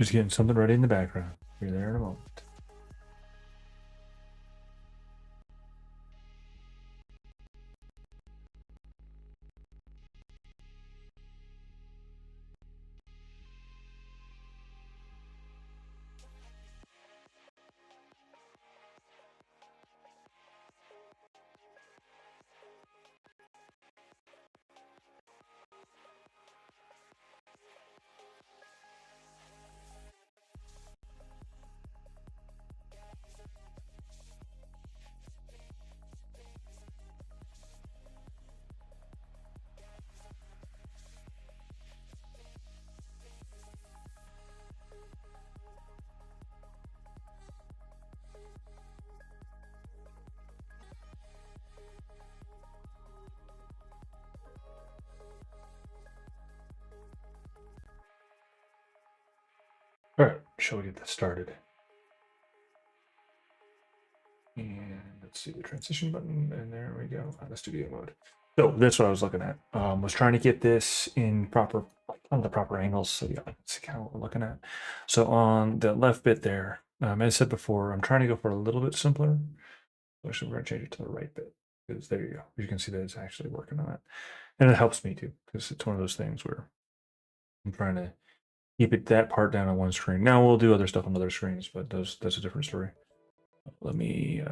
Just getting something ready in the background. Be there in a moment. All right, shall we get this started? And let's see the transition button, and there we go. Out of studio mode. So that's what I was looking at. Was trying to get this in proper, on the proper angles, so you can see kind of what we're looking at. So on the left bit there, as I said before, I'm trying to go for a little bit simpler. Actually, we're gonna change it to the right bit because there you go. You can see that it's actually working on it, and it helps me too because it's one of those things where I'm trying to keep it that part down on one screen. Now we'll do other stuff on other screens, but that's a different story. Let me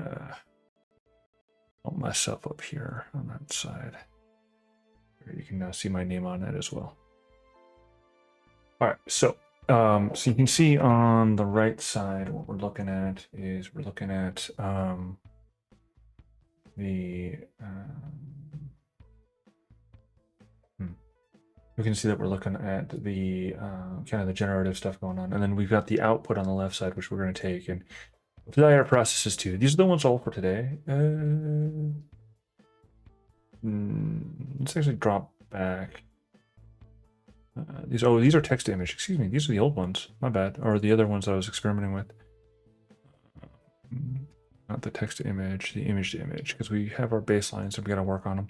put myself up here on that side. You can now see my name on that as well. All right, so so you can see on the right side what we're looking at is we're looking at we can see that we're looking at the kind of the generative stuff going on, and then we've got the output on the left side, which we're going to take and apply our processes to. These are the ones all for today. Let's actually drop back. These are text to image. Excuse me, these are the old ones. My bad. Or the other ones I was experimenting with. Not the text to image, the image to image, because we have our baselines, so we got to work on them.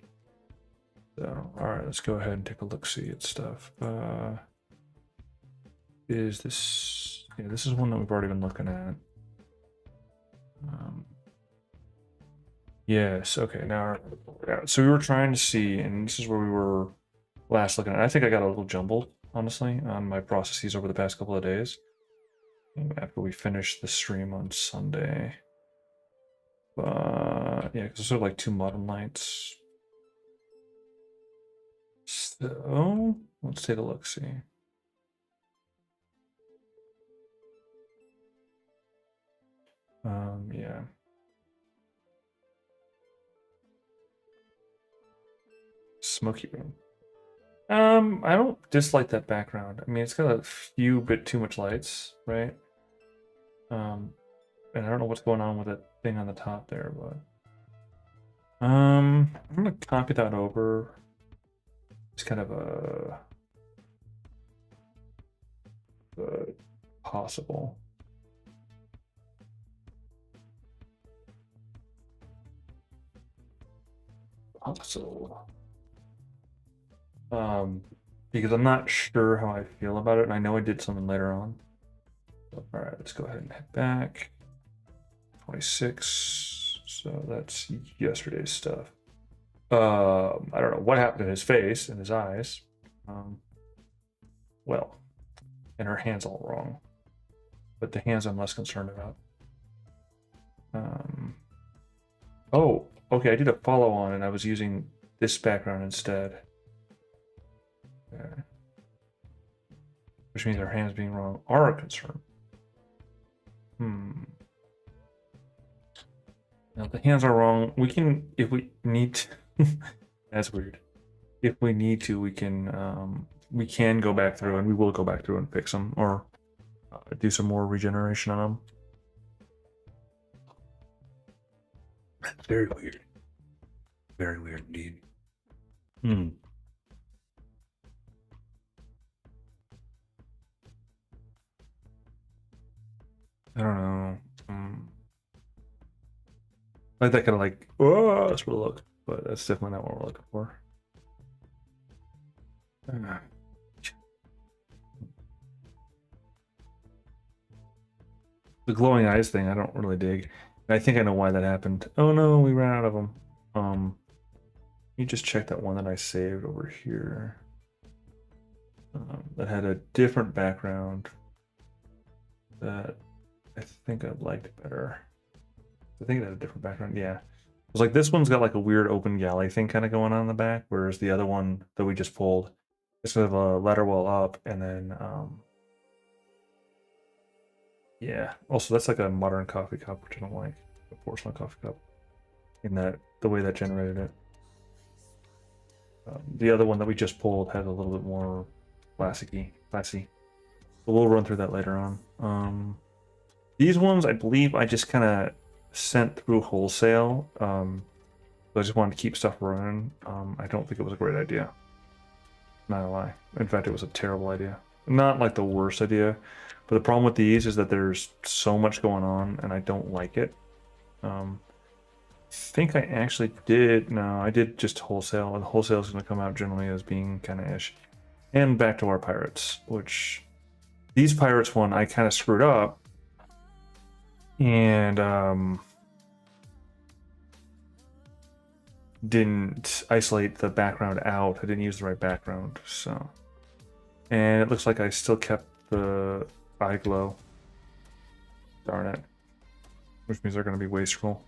So, all right, let's go ahead and take a look, see at stuff. Is this? Yeah, this is one that we've already been looking at. Yes. Okay. Now, yeah, so we were trying to see, and this is where we were last looking at. I think I got a little jumbled, honestly, on my processes over the past couple of days after we finished the stream on Sunday. But yeah, because it's sort of like two modern lights. So let's take a look. See. Yeah. Smoky room. I don't dislike that background. I mean, it's got a few bit too much lights, right? And I don't know what's going on with that thing on the top there, but I'm gonna copy that over. It's kind of a possible. Possible. Because I'm not sure how I feel about it, and I know I did something later on. So, all right, let's go ahead and head back. 26. So that's yesterday's stuff. I don't know what happened to his face and his eyes. Well, and her hands all wrong, but the hands I'm less concerned about. Oh, okay. I did a follow on, and I was using this background instead. Which means our hands being wrong are a concern. Now, if the hands are wrong, we can, if we need to, that's weird. If we need to, we can go back through, and we will go back through and fix them, or do some more regeneration on them. That's very weird. Very weird indeed. I don't know. Like that kind of like, oh, that's what it look, but that's definitely not what we're looking for. The glowing eyes thing, I don't really dig. I think I know why that happened. Oh no, we ran out of them. Let me just check that one that I saved over here. That had a different background that I think I liked better. I think it had a different background. Yeah, it was like this one's got like a weird open galley thing kind of going on in the back, whereas the other one that we just pulled, it's sort of a ladder wall up, and then yeah. Also, that's like a modern coffee cup, which I don't like. A porcelain coffee cup. In that the way that generated it. The other one that we just pulled had a little bit more classy. But we'll run through that later on. These ones, I believe, I just kind of sent through wholesale. So I just wanted to keep stuff running. I don't think it was a great idea. Not a lie. In fact, it was a terrible idea. Not like the worst idea, but the problem with these is that there's so much going on, and I don't like it. I think I actually did. No, I did just wholesale, and wholesale is going to come out generally as being kind of ish. And back to our pirates, which these pirates one I kind of screwed up, and didn't isolate the background out. I didn't use the right background, so. And it looks like I still kept the eye glow. Darn it. Which means they're going to be wasteful.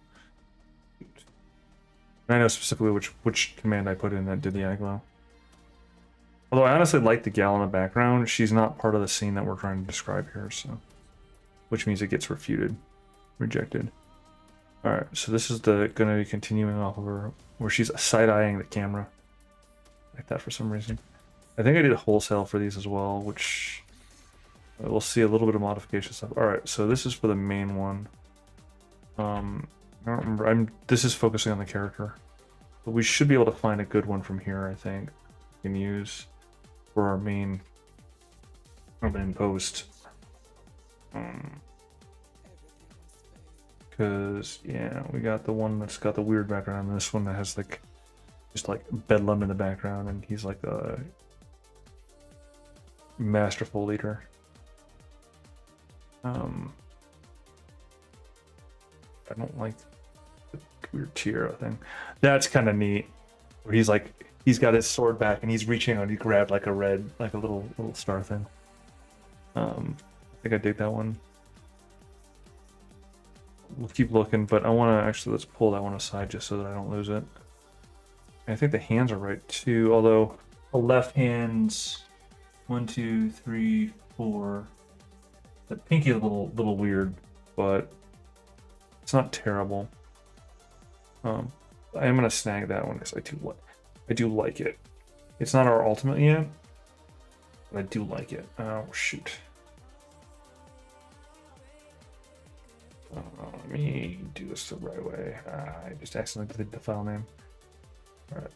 And I know specifically which command I put in that did the eye glow. Although I honestly like the gal in the background, she's not part of the scene that we're trying to describe here, so. Which means it gets refuted. Rejected. Alright, so this is going to be continuing off of her, where she's side-eyeing the camera. Like that for some reason. I think I did wholesale for these as well, which we'll see a little bit of modification stuff. Alright, so this is for the main one. I don't remember. This is focusing on the character. But we should be able to find a good one from here, I think. We can use for our main post. Because, yeah, we got the one that's got the weird background, and this one that has, like, just, like, Bedlam in the background, and he's, like, a masterful leader. I don't like the weird tiara thing. That's kind of neat. Where he's, like, he's got his sword back, and he's reaching out, and he grabbed, like, a red, like, a little star thing. I think I dig that one. We'll keep looking, but I want to actually, let's pull that one aside just so that I don't lose it. I think the hands are right too, although the left hand's 1, 2, 3, 4. The pinky is a little weird, but it's not terrible. I am gonna snag that one because I do like it. It's not our ultimate yet, but I do like it. Oh shoot. Let me do this the right way. I just accidentally deleted the file name. Alright.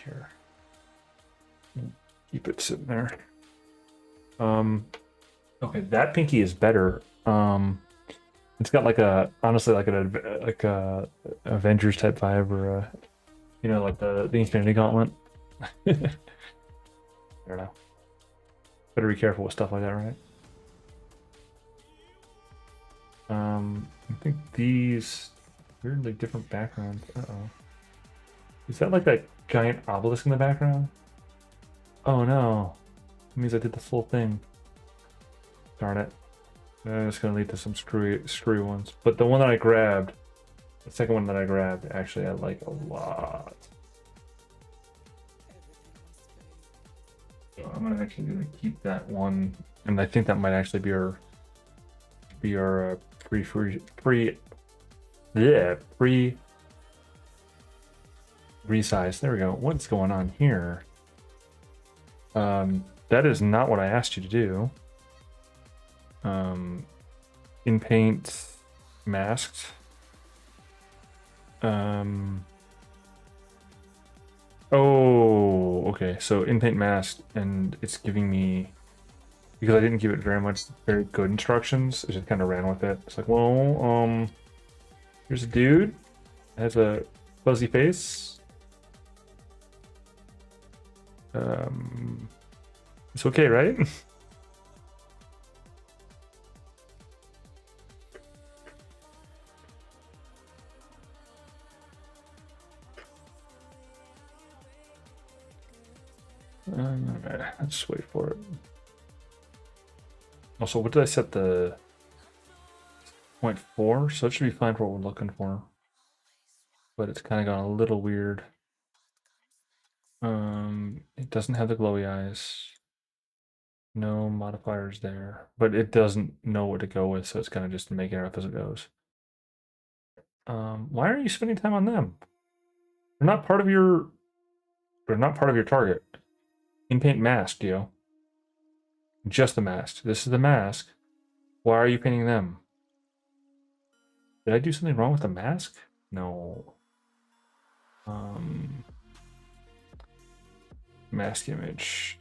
Here. Keep it sitting there. Okay, that pinky is better. It's got like a, honestly, like a Avengers type vibe, or a, you know, like the Infinity Gauntlet. I don't know. Better be careful with stuff like that, right? I think these weirdly different backgrounds. Uh-oh. Is that like a giant obelisk in the background? Oh no. It means I did the full thing. Darn it. It's gonna lead to some screwy ones. But the one that I grabbed, the second one that I grabbed, actually I like a lot. So I'm gonna actually keep that one, and I think that might actually be our resize. There we go. What's going on here? That is not what I asked you to do. In paint, masked. Oh, okay. So in paint masked, and it's giving me, because I didn't give it very good instructions, I just kind of ran with it. It's like, well, here's a dude, has a fuzzy face. It's okay, right? Let's wait for it. Also, what did I set the 0.4? So it should be fine for what we're looking for. But it's kind of gone a little weird. It doesn't have the glowy eyes. No modifiers there, but it doesn't know what to go with, so it's kind of just making it up as it goes. Why are you spending time on them? They're not part of your. They're not part of your target. In paint mask, yo. Just the mask. This is the mask. Why are you painting them? Did I do something wrong with the mask? No. Mask image.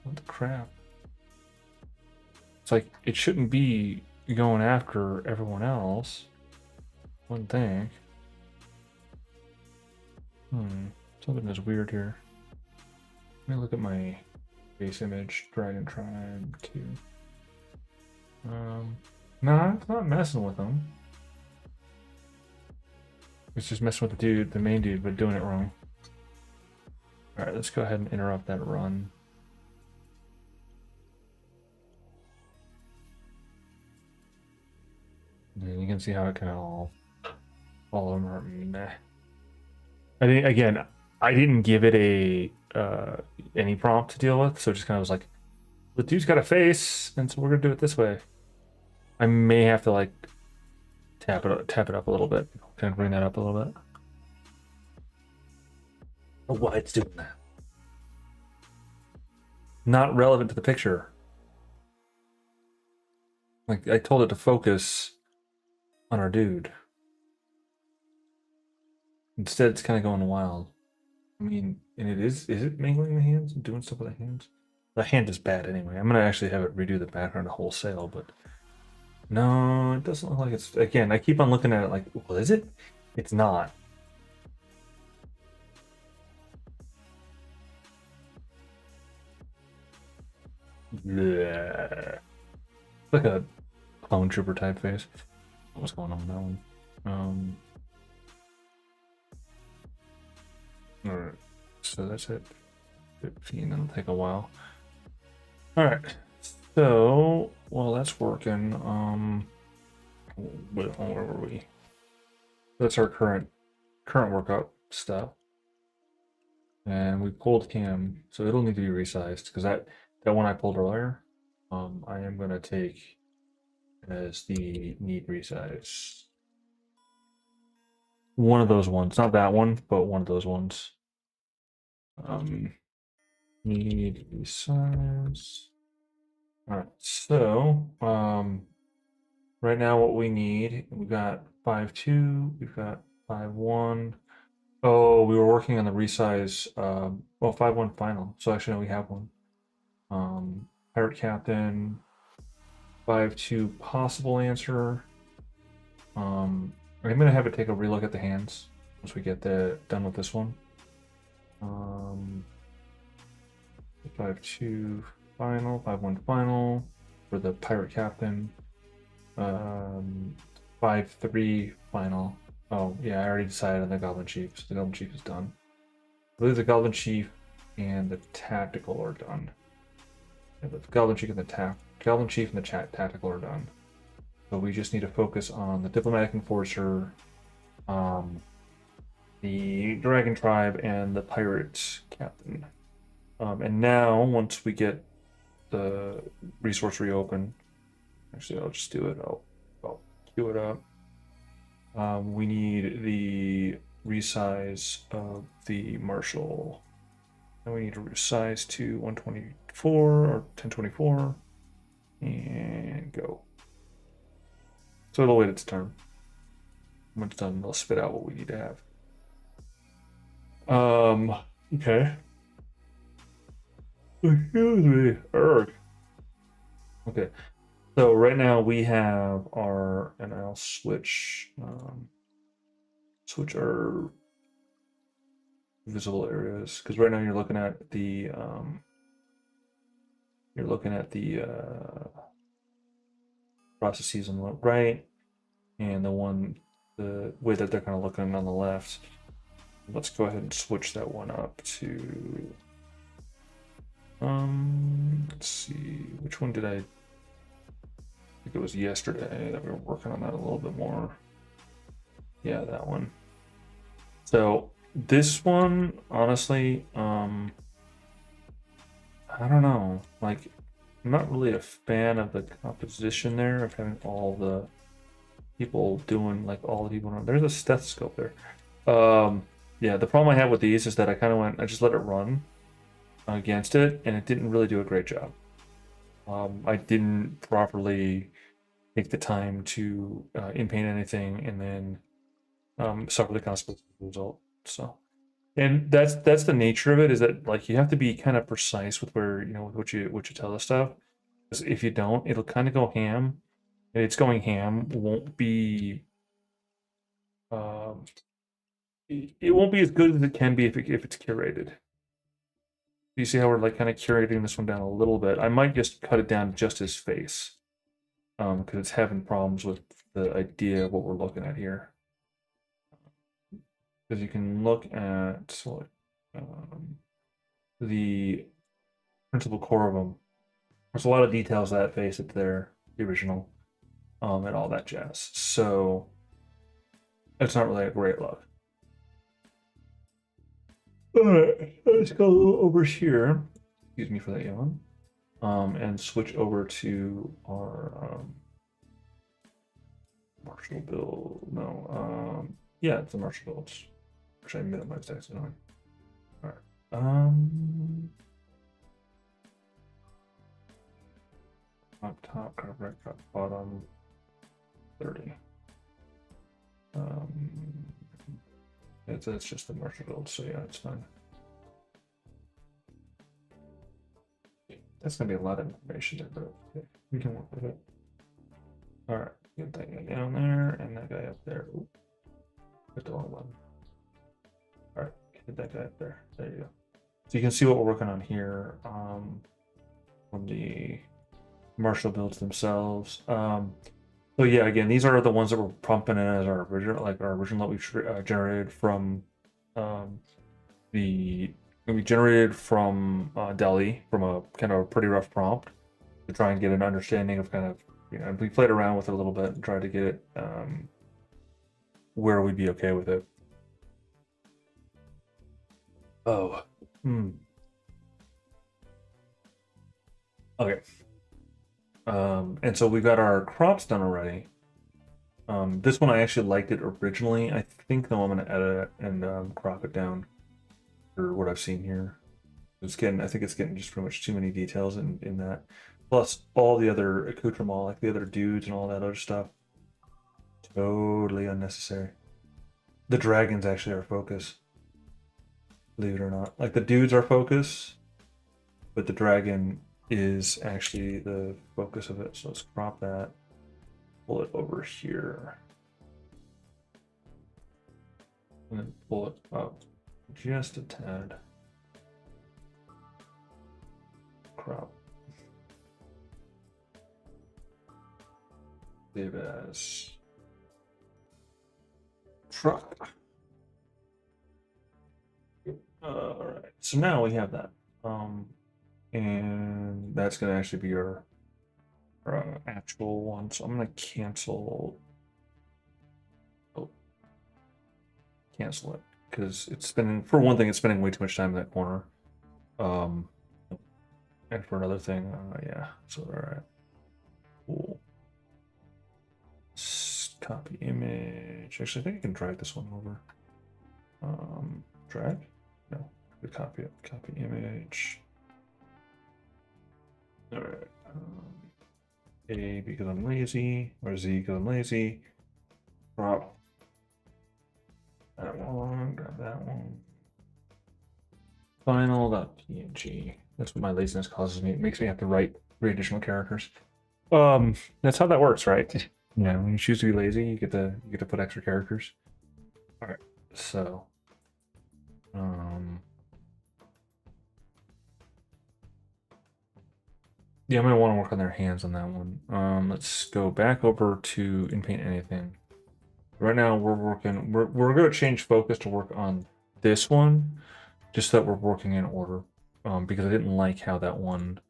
What the crap? It's like it shouldn't be going after everyone else. One thing. Something is weird here. Let me look at my base image. Dragon Tribe 2. Nah, it's not messing with them. It's just messing with the dude, the main dude, but doing it wrong. Alright, let's go ahead and interrupt that run. And you can see how it kind of all of them are meh. I think, again, I didn't give it a any prompt to deal with, so it just kind of was like, the dude's got a face, and so we're gonna do it this way. I may have to like tap it up a little bit, kind of bring that up a little bit. Oh, why it's doing that? Not relevant to the picture. Like I told it to focus on our dude. Instead, it's kind of going wild. I mean, and is it mangling the hands and doing stuff with the hands? The hand is bad anyway. I'm gonna actually have it redo the background wholesale, but no, it doesn't look like it's. Again, I keep on looking at it like, well, is it? It's not. Bleh. Like a clone trooper type face. What's going on with that one? All right, so that's it. 15. That'll take a while. All right. So, well, that's working. Where were we? That's our current workout stuff, and we pulled cam, so it'll need to be resized because that one I pulled earlier, I am gonna take as the need resize. One of those ones, not that one, but one of those ones. Need resize. All right, so right now what we need, we've got 5.2, we've got 5.1. Oh, we were working on the resize. Well, 5.1 final. So actually, no, we have one. Pirate Captain. 5.2 possible answer. I'm gonna have it take a relook at the hands once we get done with this one. 5.2 final, 5.1 final for the Pirate Captain. 5.3 final. Oh, yeah, I already decided on the Goblin Chief, so the Goblin Chief is done. I believe the Goblin Chief and the Tactical are done. Yeah, the Goblin Chief and the Tactical are done. So we just need to focus on the Diplomatic Enforcer, the Dragon Tribe, and the Pirate Captain. And now, once we get the resource reopened, actually, I'll just do it. I'll queue it up. We need the resize of the Marshal. And we need to resize to 124 or 1024 and go. So it'll wait its turn. When it's done, it'll spit out what we need to have. Okay. Excuse me. Erg. Okay. So right now we have our, and I'll switch our visible areas, because right now you're looking at the processes on the right, and the way that they're kind of looking on the left. Let's go ahead and switch that one up to Let's see, which one did I think it was yesterday that we were working on that a little bit more. Yeah, that one. So this one, honestly, I don't know. Like, I'm not really a fan of the composition there of having all the people doing like all the people. There's a stethoscope there. Yeah, the problem I have with these is that I just let it run against it, and it didn't really do a great job. I didn't properly take the time to in-paint anything, and then suffer the consequences of the result. So, and that's the nature of it, is that like you have to be kind of precise with where with what you tell the stuff. Because if you don't, it'll kind of go ham, and it's going ham won't be um, it won't be as good as it can be if it's curated. You see how we're like kind of curating this one down a little bit. I might just cut it down to just his face, because it's having problems with the idea of what we're looking at here. Because you can look at the principal core of them. There's a lot of details to that face at the original, and all that jazz. So it's not really a great look. All right, let's go over here. Excuse me for that yawn. And switch over to our Marshall build. No, yeah, it's a Marshall build. Which I minimized accidentally. All right. Up top, correct, bottom 30. It's just the Marshall build, so yeah, it's fine. That's gonna be a lot of information there, but okay, we can work with it. All right, get that guy down there and that guy up there. Ooh, hit the wrong one. All right, get that guy up there. There you go. So you can see what we're working on here from the Marshall builds themselves. So yeah, again, these are the ones that we're pumping in as our original, that we've generated from Delhi from a kind of a pretty rough prompt to try and get an understanding of kind of we played around with it a little bit and tried to get it where we'd be okay with it. Oh, okay. And so we got our crops done already. This one I actually liked it originally. I think though I'm gonna edit it and crop it down for what I've seen here. I think it's getting just pretty much too many details in that. Plus all the other accoutrement, like the other dudes and all that other stuff. Totally unnecessary. The dragon's actually our focus. Believe it or not. Like the dudes are focus, but the dragon is actually the focus of it. So let's crop that. Pull it over here. And then pull it up just a tad. Crop. Save as truck. All right, so now we have that, and that's gonna actually be our actual one. So I'm gonna cancel. Oh, cancel it because it's spending. For one thing, it's spending way too much time in that corner. And for another thing, yeah. So all right, cool. Copy image. Actually, I think I can drag this one over. Drag? No, copy it. Copy image. All right. A because I'm lazy, or Z because I'm lazy. Crop that one. Grab that one. Final.png. That's what my laziness causes me. It makes me have to write 3 additional characters. That's how that works, right? Yeah, when you choose to be lazy, you get to put extra characters. All right, so, yeah, I'm gonna want to work on their hands on that one. Let's go back over to in paint anything. Right now we're working. We're gonna change focus to work on this one, just so that we're working in order. because I didn't like how that one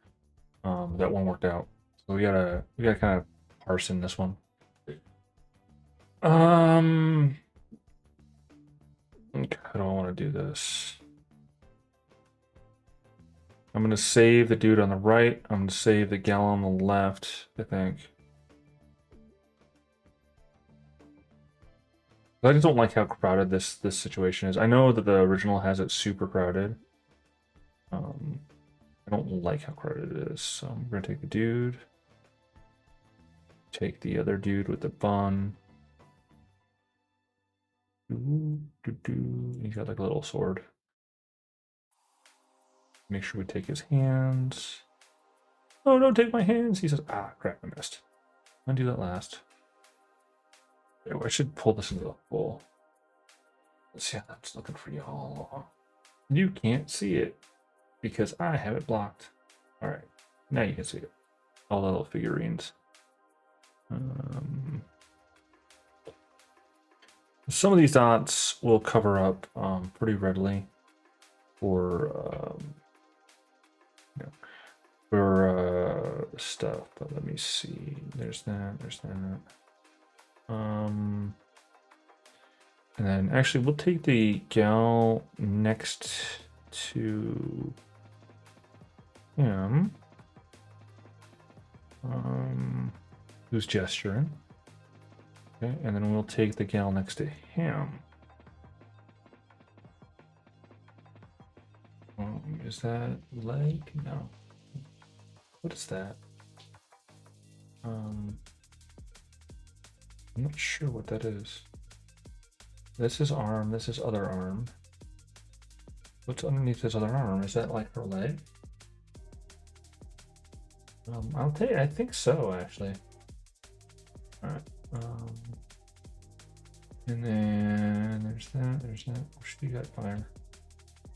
worked out. So we gotta kind of parse in this one. Okay, how do I want to do this? I'm gonna save the dude on the right. I'm gonna save the gal on the left, I think. I just don't like how crowded this situation is. I know that the original has it super crowded. I don't like how crowded it is, so I'm gonna take the dude. Take the other dude with the bun. He's got like a little sword. Make sure we take his hands. Oh, don't take my hands. He says, ah, crap, I missed. I'll do that last. Oh, I should pull this into the bowl. Let's see how that's looking for y'all. You can't see it because I have it blocked. All right, now you can see it. All the little figurines. Some of these dots will cover up pretty readily for stuff, but let me see. There's that. And then actually we'll take the gal next to him. Who's gesturing. Okay, and then we'll take the gal next to him. Is that leg? No. What is that? I'm not sure what that is. This is arm, this is other arm. What's underneath this other arm? Is that like her leg? I'll tell you, I think so, actually. All right. And then there's that. Oh, she got fire.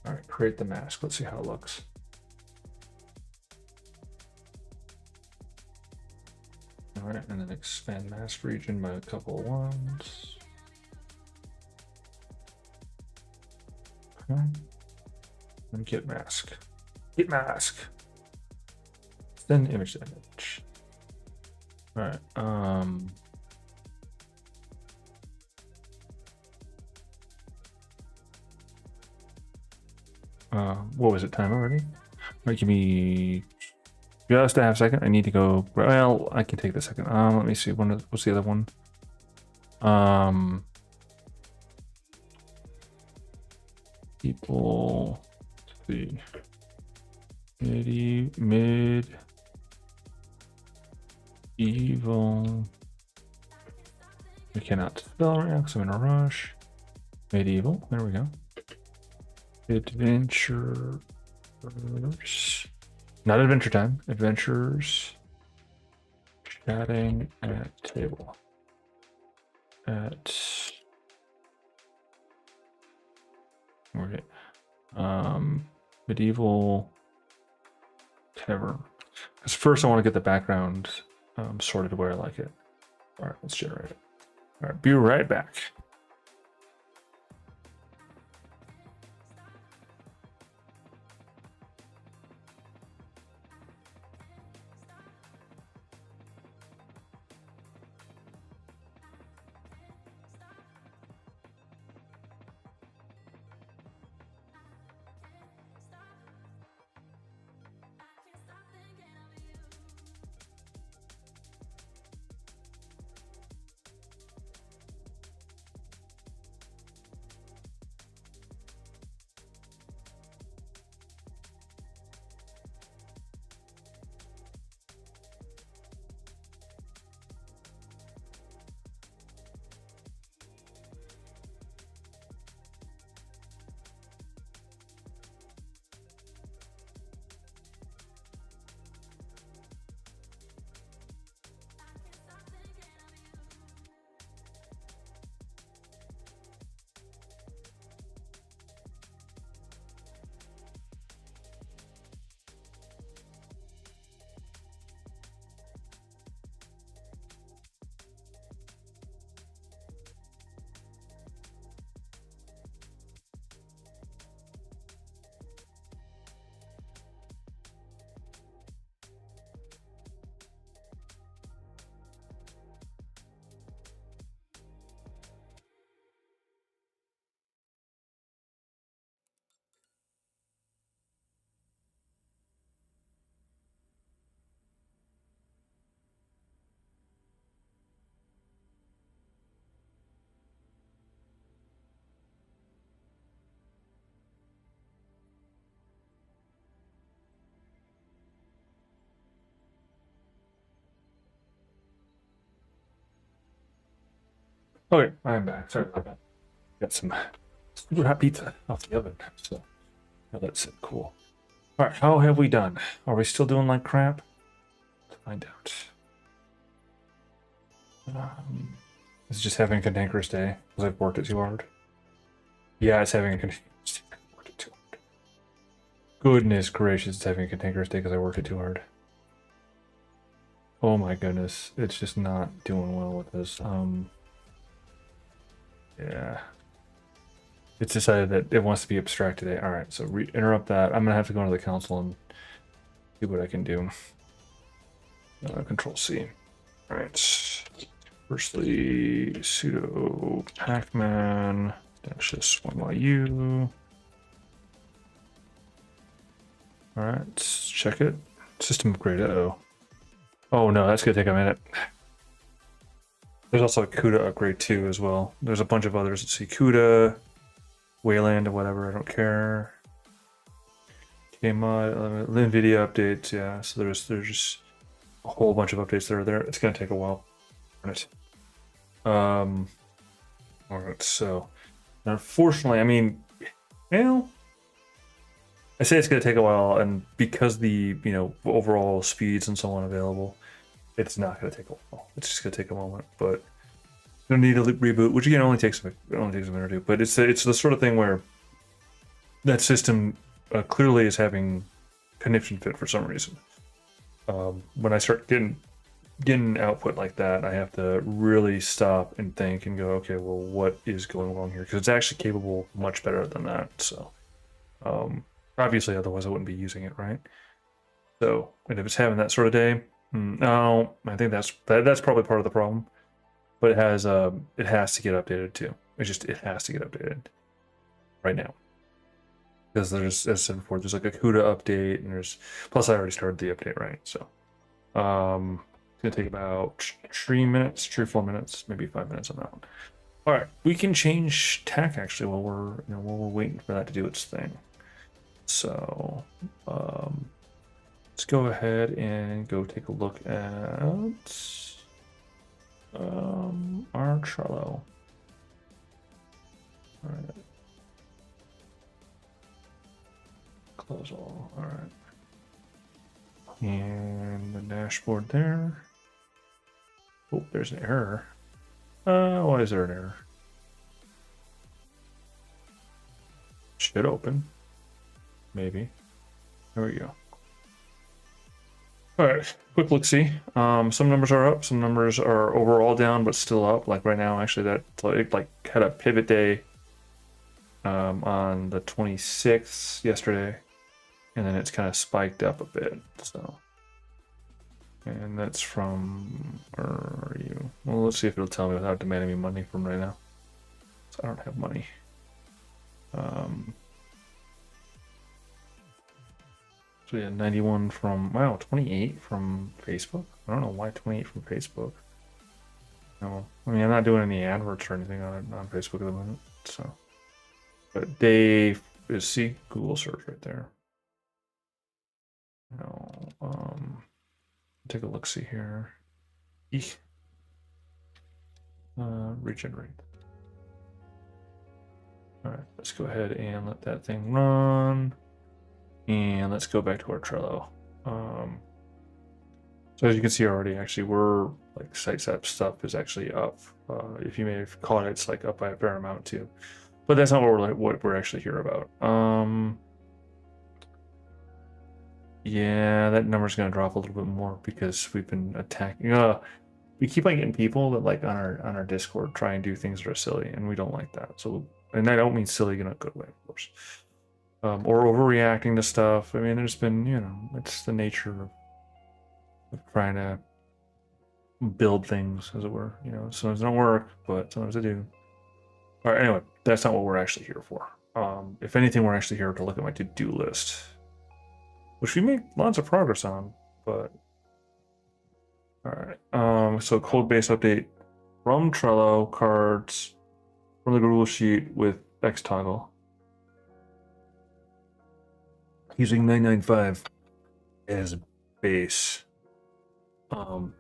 All right, create the mask. Let's see how it looks. All right, and then expand mask region by a couple of ones. Okay. And get mask. Get mask. Then image to image. All right. What was it? Time already? All right, give me just a half second. I need to go. Well, I can take the second. Let me see. What's the other one? People. Let's see. Medieval. I cannot spell right now because I'm in a rush. Medieval. There we go. Adventurers. Not Adventure Time. Adventurers. Chatting at table. At. Okay. Medieval tavern. Because first I want to get the background sorted where I like it. All right, let's generate it. All right, be right back. Okay, I'm back. Sorry about that. Got some super hot pizza off the oven, so now that's it. Cool. All right, how have we done? Are we still doing like crap? Let's find out. Is it just having a cantankerous day because I've worked it too hard? Yeah, it's having a cantankerous day. I worked it too hard. Goodness gracious, it's having a cantankerous day because I worked it too hard. Oh my goodness, it's just not doing well with this. Yeah. It's decided that it wants to be abstract today. All right, so interrupt that. I'm gonna have to go into the console and see what I can do. Control C. All right. Firstly, sudo pacman dash this1yu. All right, let's check it. System upgrade. Uh-oh. Oh no, that's gonna take a minute. There's also a CUDA upgrade too as well. There's a bunch of others. Let's see, CUDA, Wayland, or whatever. I don't care. KMod, NVIDIA updates. Yeah, so there's just a whole bunch of updates that are there. It's gonna take a while. Right. All right. So, unfortunately, I mean, I say it's gonna take a while, and because the overall speeds and so on available, it's not gonna take a while. It's just gonna take a moment, but gonna need a reboot, which again only takes a minute or two. But it's the sort of thing where that system clearly is having conniption fit for some reason. When I start getting output like that, I have to really stop and think and go, okay, well, what is going wrong here? Because it's actually capable much better than that. So, obviously, otherwise I wouldn't be using it, right? So, and if it's having that sort of day, no, I think that's probably part of the problem. But it has to get updated too. It has to get updated right now. Because there's, as I said before, there's like a CUDA update, and plus I already started the update, right? So, it's gonna take about 3 minutes, 3 or 4 minutes, maybe 5 minutes on that one. All right, we can change tack actually while we're waiting for that to do its thing. So, let's go ahead and go take a look at our Trello. All right. Close all. All right. And the dashboard there. Oh, there's an error. Why is there an error? Should open. Maybe. There we go. All right, quick look see. Some numbers are up, some numbers are overall down, but still up. Like right now, actually, that like had a pivot day on the 26th yesterday, and then it's kind of spiked up a bit. So, and that's from where are you? Well, let's see if it'll tell me without demanding me money from right now. So I don't have money. So yeah, 91 from, wow, 28 from Facebook. I don't know why 28 from Facebook. No, I mean, I'm not doing any adverts or anything on Facebook at the moment. So, but Dave is, see, Google search right there. No, take a look, see here. Eek. Regenerate. All right, let's go ahead and let that thing run. And let's go back to our Trello. So as you can see already, actually, we're like site setup stuff is actually up. If you may have caught it, it's like up by a fair amount too. But that's not what we're actually here about. Yeah, that number's gonna drop a little bit more because we've been attacking. We keep on getting people that like on our Discord try and do things that are silly, and we don't like that. So, and I don't mean silly in a good way, of course. Or overreacting to stuff. I mean, there's been, it's the nature of trying to build things, as it were. Sometimes they don't work, but sometimes they do. All right, anyway, that's not what we're actually here for. If anything, we're actually here to look at my to-do list, which we made lots of progress on, but all right. So code base update from Trello, cards, from the Google Sheet with Xtoggle. Using 995 as base.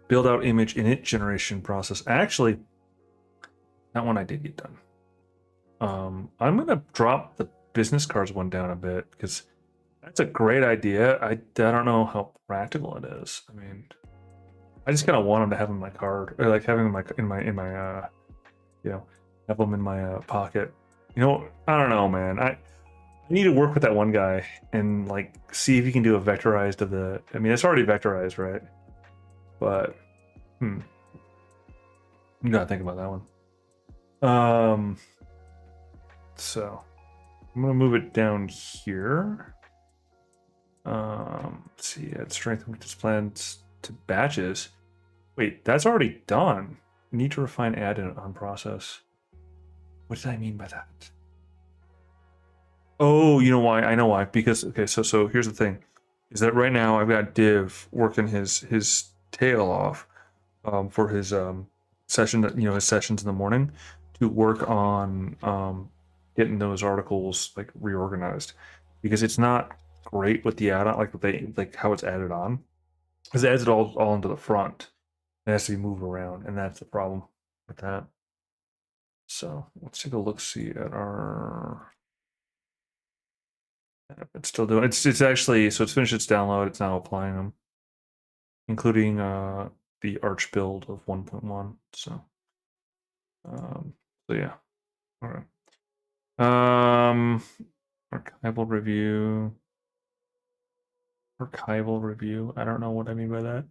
Build out image init generation process. Actually, That one I did get done. I'm gonna drop the business cards one down a bit because that's a great idea. I don't know how practical it is. I mean, I just kind of want them to have them in my card, or like having them you know, have them in my pocket. You know, I don't know, man. I need to work with that one guy and like see if he can do a vectorized of the. I mean, it's already vectorized, right? But you gotta think about that one. So I'm gonna move it down here. Let's see, add strength and weakness plans to batches. Wait, that's already done. Need to refine add in on process. What did I mean by that? Oh, you know why? I know why. Because okay, so here's the thing, is that right now I've got Div working his tail off for his session, his sessions in the morning to work on getting those articles like reorganized, because it's not great with the add-on, like how it's added on, because it adds it all into the front. It has to be moved around, and that's the problem with that. So let's take a look, see at our. It's still doing. It's actually, so it's finished its download. It's now applying them, including the Arch build of 1.1. So so yeah. All right. Archival review. Archival review. I don't know what I mean by that.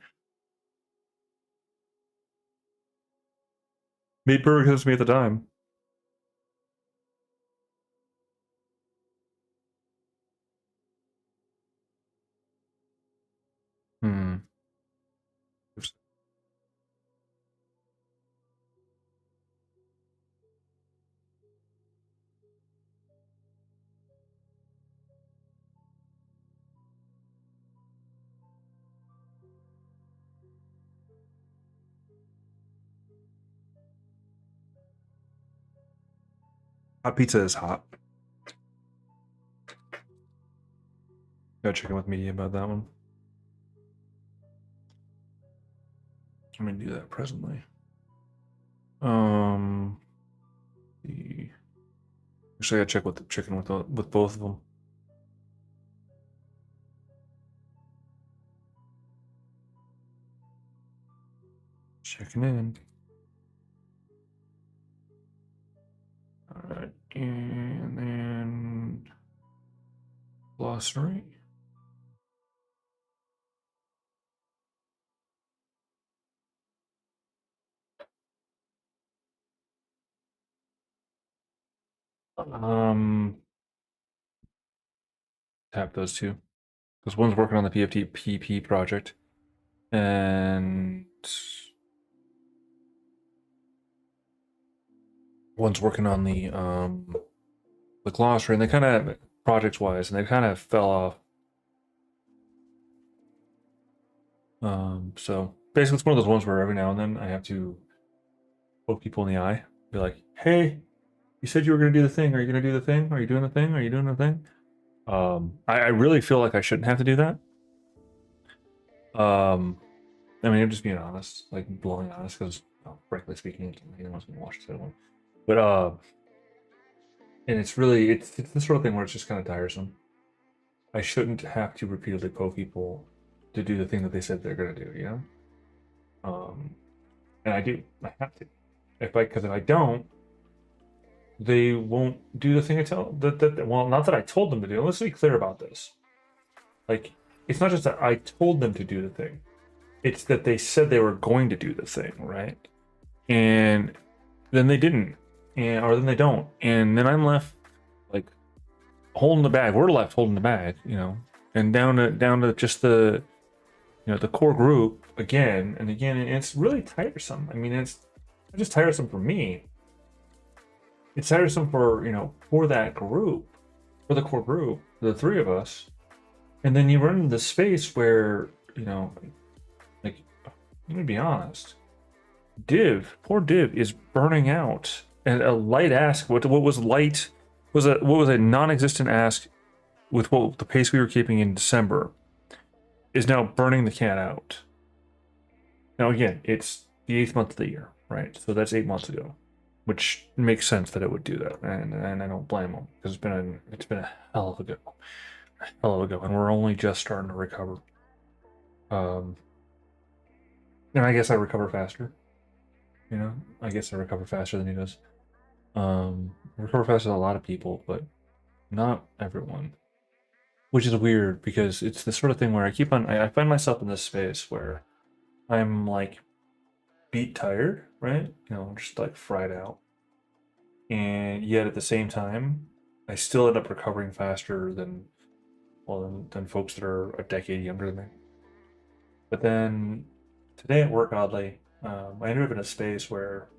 Made perfect sense to me at the time. Hmm. Hot pizza is hot. Gotta check in with media about that one. I'm gonna do that presently. The Actually, I gotta check with the chicken with both of them. Checking in. All right, and then glossary. Tap those two because one's working on the PFT project, and one's working on the glossary, and they kind of projects wise, and they kind of fell off. So basically, it's one of those ones where every now and then I have to poke people in the eye, be like, "Hey, you said you were going to do the thing. Are you going to do the thing? Are you doing the thing? Are you doing the thing?" I really feel like I shouldn't have to do that. I mean, I'm just being honest, like blowing honest, because frankly speaking, no one's gonna watch this one. But and it's really it's the sort of thing where it's just kind of tiresome. I shouldn't have to repeatedly poke people to do the thing that they said they're gonna do, you know. And I do. I have to. Because if I don't, they won't do the thing I tell that. Well, not that I told them to do. Let's be clear about this. Like, it's not just that I told them to do the thing. It's that they said they were going to do the thing, right? And then they didn't, or then they don't, and then I'm left like holding the bag. We're left holding the bag, and down to just the the core group again and again, and it's really tiresome. I mean, it's not just tiresome for me. It's tiresome for for that group, for the core group, the three of us, and then you run into this space where like, let me be honest. Poor Div is burning out. And a light ask, what was light, what was a non-existent ask with what the pace we were keeping in December, is now burning the cat out. Now again, it's the 8th month of the year, right? So that's 8 months ago. which makes sense that it would do that, and I don't blame them because it's been a hell of a go, and we're only just starting to recover. Um, and I guess I recover faster. You know, I guess I recover faster than he does. I recover faster than a lot of people, but not everyone. Which is weird because it's the sort of thing where I find myself in this space where I'm like beat tired, right? You know, just like fried out. And yet at the same time, I still end up recovering faster than folks that are a decade younger than me. But then today at work, oddly, I ended up in a space where,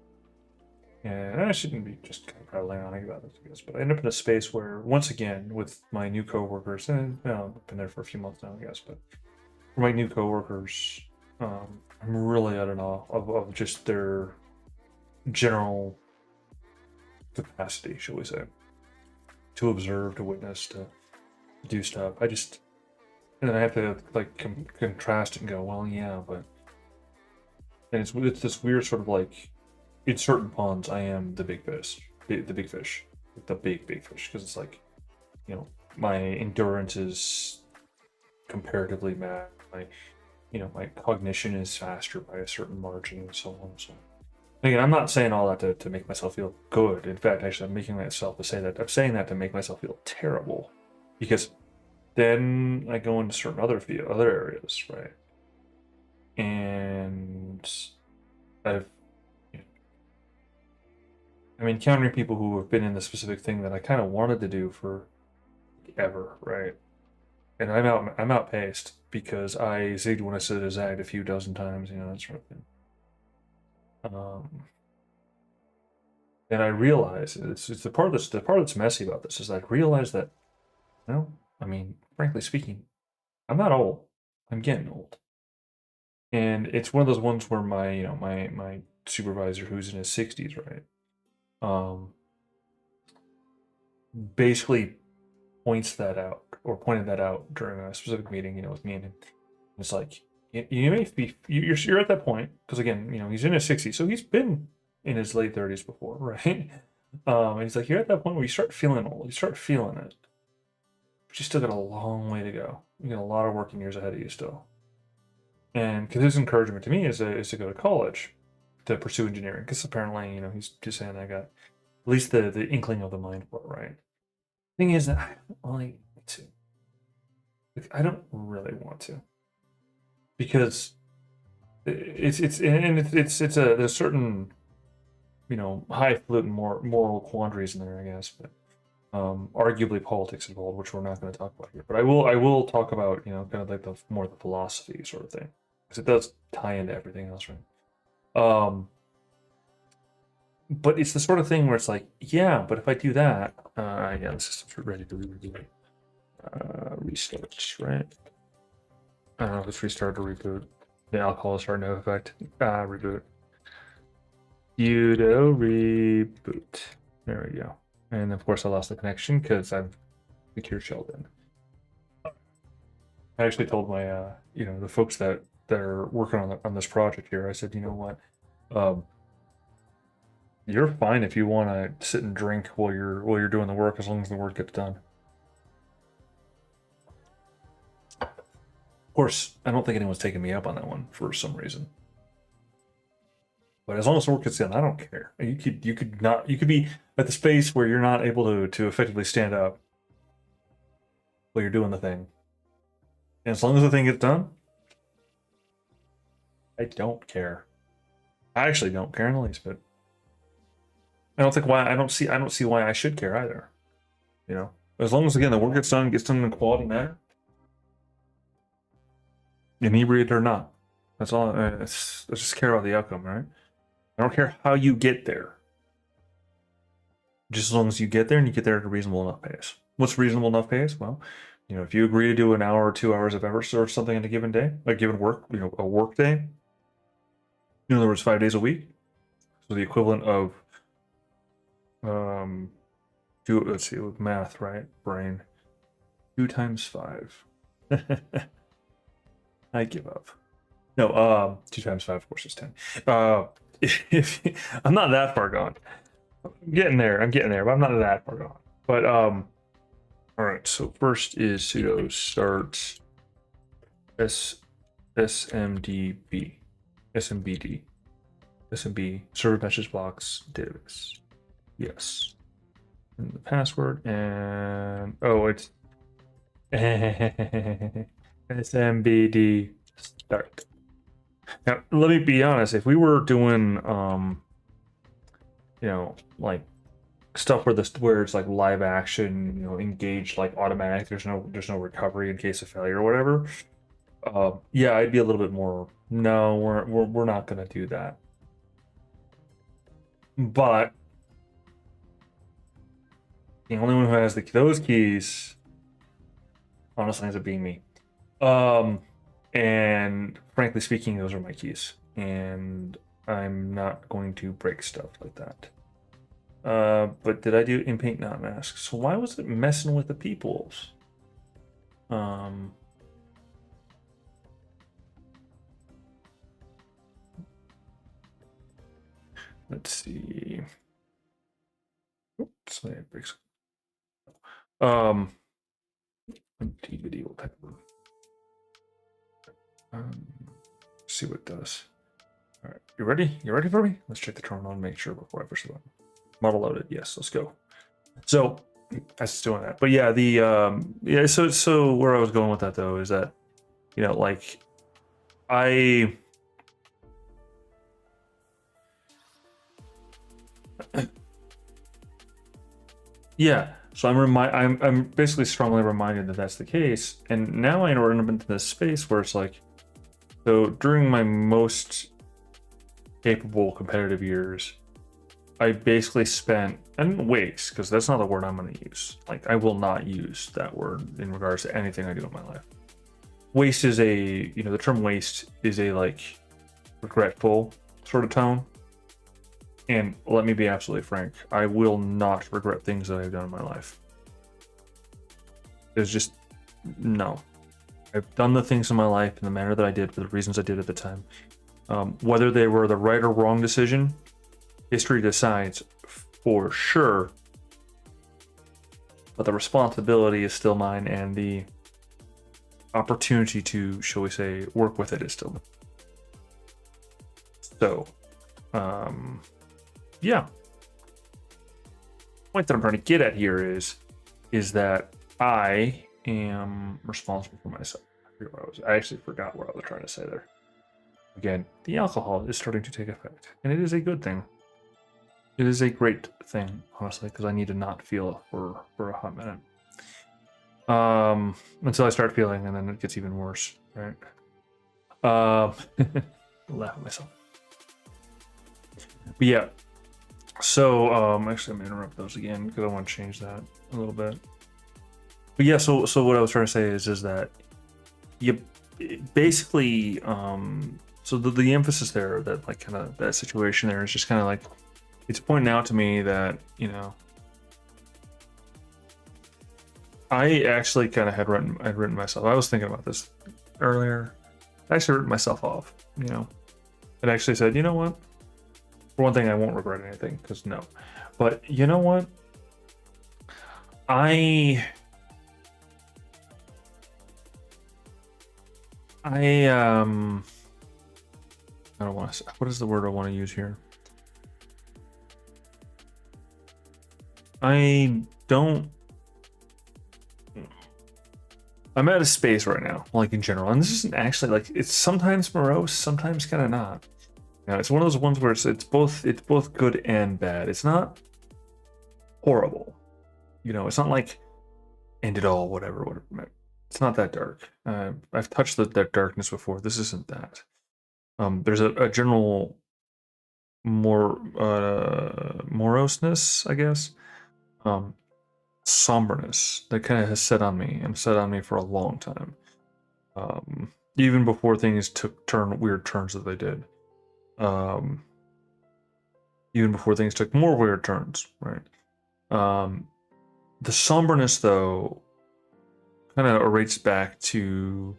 and I shouldn't be just kind of prattling on about this, I guess, but I ended up in a space where, once again, with my new coworkers, and you know, I've been there for a few months now, I guess, but for my new coworkers, I'm really at an awe of just their general capacity, shall we say, to observe, to witness, to do stuff. And then I have to like contrast and go, well, yeah, but, and it's this weird sort of like, in certain ponds, I am the big fish, the big fish, the big fish, because it's like, you know, my endurance is comparatively mad. My cognition is faster by a certain margin, and so on and so on. Again, I'm not saying all that to make myself feel good. In fact, actually, I'm making myself to say that I'm saying that to make myself feel terrible, because then I go into certain other areas, right? And I've I'm encountering people who have been in the specific thing that I kind of wanted to do for ever, right? And I'm outpaced because I zigged when I should have zagged a few dozen times, you know, that sort of thing. Um, and I realize it's the part that's messy about this is I realize that, well, I mean, frankly speaking, I'm not old. I'm getting old. And it's one of those ones where my supervisor who's in his 60s, right? Um, basically points that out or pointed that out during a specific meeting, you know, with me and him. It's like you may be you're at that point because again, you know, he's in his 60s, so he's been in his late 30s before, right? And he's like, you're at that point where you start feeling old, you start feeling it, but you still got a long way to go. You got a lot of working years ahead of you still. And because his encouragement to me is to go to college to pursue engineering, because apparently, you know, he's just saying I got at least the inkling of the mind for it, right? Thing is that I don't really want to. I don't really want to because it's a there's certain, you know, highfalutin moral quandaries in there, I guess, but arguably politics involved, which we're not going to talk about here. But I will talk about, you know, kind of like the more the philosophy sort of thing, because it does tie into everything else, right? Um, but it's the sort of thing where it's like, yeah, but if I do that, yeah, the system's ready to reboot. Restart, right? I don't know if it's restart or reboot. The alcohol is starting to have effect. Reboot. Sudo reboot. There we go. And of course I lost the connection because I've secure shelled in. I actually told my you know, the folks that are working on this project here, I said, you know what? You're fine if you want to sit and drink while you're doing the work, as long as the work gets done. Of course, I don't think anyone's taking me up on that one for some reason. But as long as the work gets done, I don't care. You could be at the space where you're not able to effectively stand up while you're doing the thing. And as long as the thing gets done, I don't care. I actually don't care in the least bit. I don't see why I should care either. You know, as long as again the work gets done in a quality manner, inebriated or not. That's all. Let's just care about the outcome, right? I don't care how you get there. Just as long as you get there and you get there at a reasonable enough pace. What's reasonable enough pace? Well, you know, if you agree to do an hour or 2 hours of effort or something in a given day, a given work, you know, a work day, in other words, 5 days a week, so the equivalent of, let's see, with math, right? Brain, 2 times 5. I give up. No, 2 times 5, of course, is 10. If I'm not that far gone. I'm getting there. I'm getting there, but I'm not that far gone. But all right. So first is sudo start smdb smbd smb server message box database. Yes. And the password and oh, it's SMBD start. Now, let me be honest. If we were doing, like stuff where it's like live action, engaged like automatic. There's no recovery in case of failure or whatever. Yeah, I'd be a little bit more. No, we're not gonna do that. But the only one who has those keys, honestly, ends up being me. And frankly speaking, those are my keys, and I'm not going to break stuff like that. But did I do in paint not mask? So why was it messing with the peoples? Let's see. Oops, that breaks. Video type of. See what it does. All right, you ready? You ready for me? Let's check the terminal and make sure before I push the button. Model loaded. Yes, let's go. So that's doing that. But yeah, the so where I was going with that though is that, like I yeah. So I'm basically strongly reminded that that's the case, and now I run into this space where it's like, so during my most capable competitive years, I basically spent, and waste, because that's not the word I'm going to use. Like, I will not use that word in regards to anything I do in my life. Waste is the term waste is a like regretful sort of tone. And let me be absolutely frank, I will not regret things that I've done in my life. There's just no. I've done the things in my life in the manner that I did for the reasons I did at the time. Whether they were the right or wrong decision, history decides for sure. But the responsibility is still mine, and the opportunity to, shall we say, work with it is still mine. So, yeah. The point that I'm trying to get at here is that I am responsible for myself. I actually forgot what I was trying to say there. Again, the alcohol is starting to take effect, and it is a good thing. It is a great thing, honestly, because I need to not feel for a hot minute. Until I start feeling, and then it gets even worse, right? Laugh at myself. But yeah. So actually I'm gonna interrupt those again because I want to change that a little bit. But yeah, so what I was trying to say is that you basically so the emphasis there, that like kind of that situation there is just kind of like, it's pointing out to me that, I actually kind of had written myself. I was thinking about this earlier. I actually written myself off, and actually said, you know what? For one thing, I won't regret anything, because no. But you know what? I don't want to. What is the word I want to use here? I don't. I'm at a space right now, like in general, and this isn't actually like, it's sometimes morose, sometimes kind of not. It's one of those ones where it's both good and bad. It's not horrible, it's not like end it all, whatever. It's not that dark. I've touched that darkness before. This isn't that. There's a general moroseness, I guess. Somberness that kind of has set on me and set on me for a long time. Even before things took weird turns that they did. Even before things took more weird turns, right? The somberness, though, kind of relates back to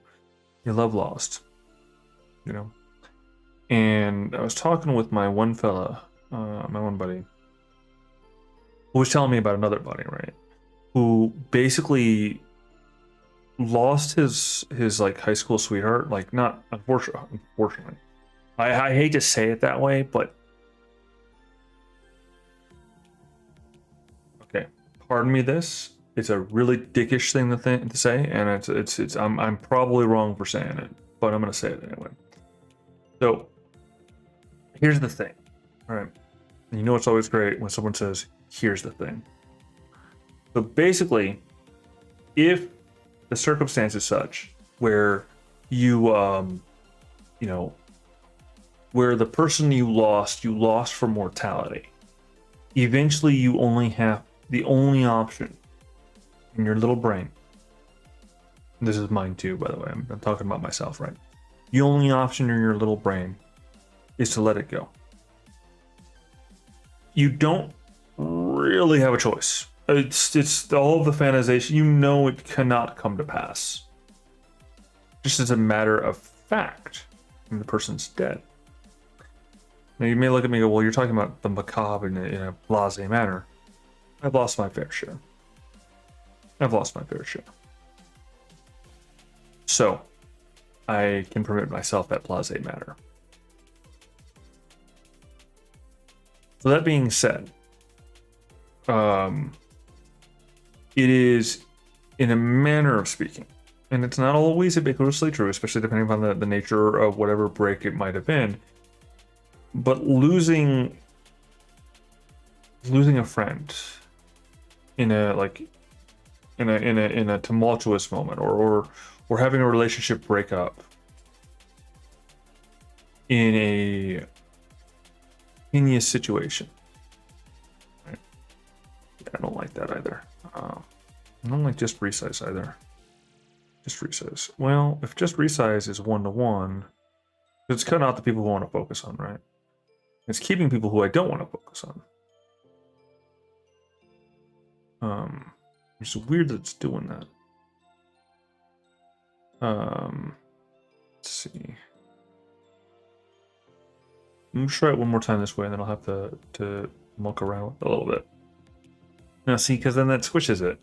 your love lost, And I was talking with my one fella, my one buddy, was telling me about another buddy, right? Who basically lost his like high school sweetheart. Like, not unfortunately. I hate to say it that way, but okay. Pardon me this. It's a really dickish thing to say, and it's I'm probably wrong for saying it, but I'm gonna say it anyway. So here's the thing. All right. You know it's always great when someone says, here's the thing. So basically, if the circumstance is such where you you know, where the person you lost for mortality, eventually you only have the only option in your little brain. This is mine too, by the way. I'm talking about myself, right? The only option in your little brain is to let it go. You don't really have a choice. It's all of the fantasization. You know it cannot come to pass. Just as a matter of fact, and the person's dead. Now you may look at me and go, well, you're talking about the macabre in a blasé manner. I've lost my fair share. I've lost my fair share. So, I can permit myself that blasé manner. So that being said, it is, in a manner of speaking, and it's not always ubiquitously true, especially depending on the nature of whatever break it might have been, but losing a friend in a tumultuous moment, or having a relationship break up in a heinous situation. Right? I don't like that either. I don't like just resize either. Just resize. Well, if just resize is 1-to-1, it's cutting out the people who I want to focus on, right? It's keeping people who I don't want to focus on. It's weird that it's doing that. Let's see. I'm gonna try it one more time this way, and then I'll have to muck around a little bit. Now, see, because then that squishes it.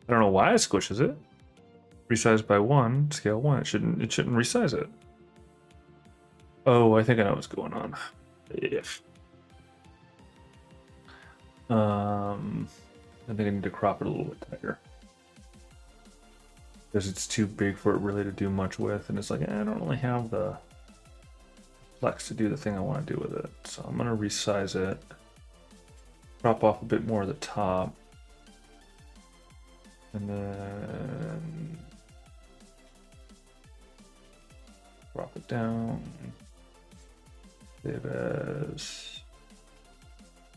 I don't know why it squishes it. Resize by 1, scale 1. It shouldn't resize it. Oh, I think I know what's going on. If I think I need to crop it a little bit tighter, because it's too big for it really to do much with, and it's like, I don't really have the flex to do the thing I want to do with it. So I'm gonna resize it, crop off a bit more of the top, and then drop it down, save as,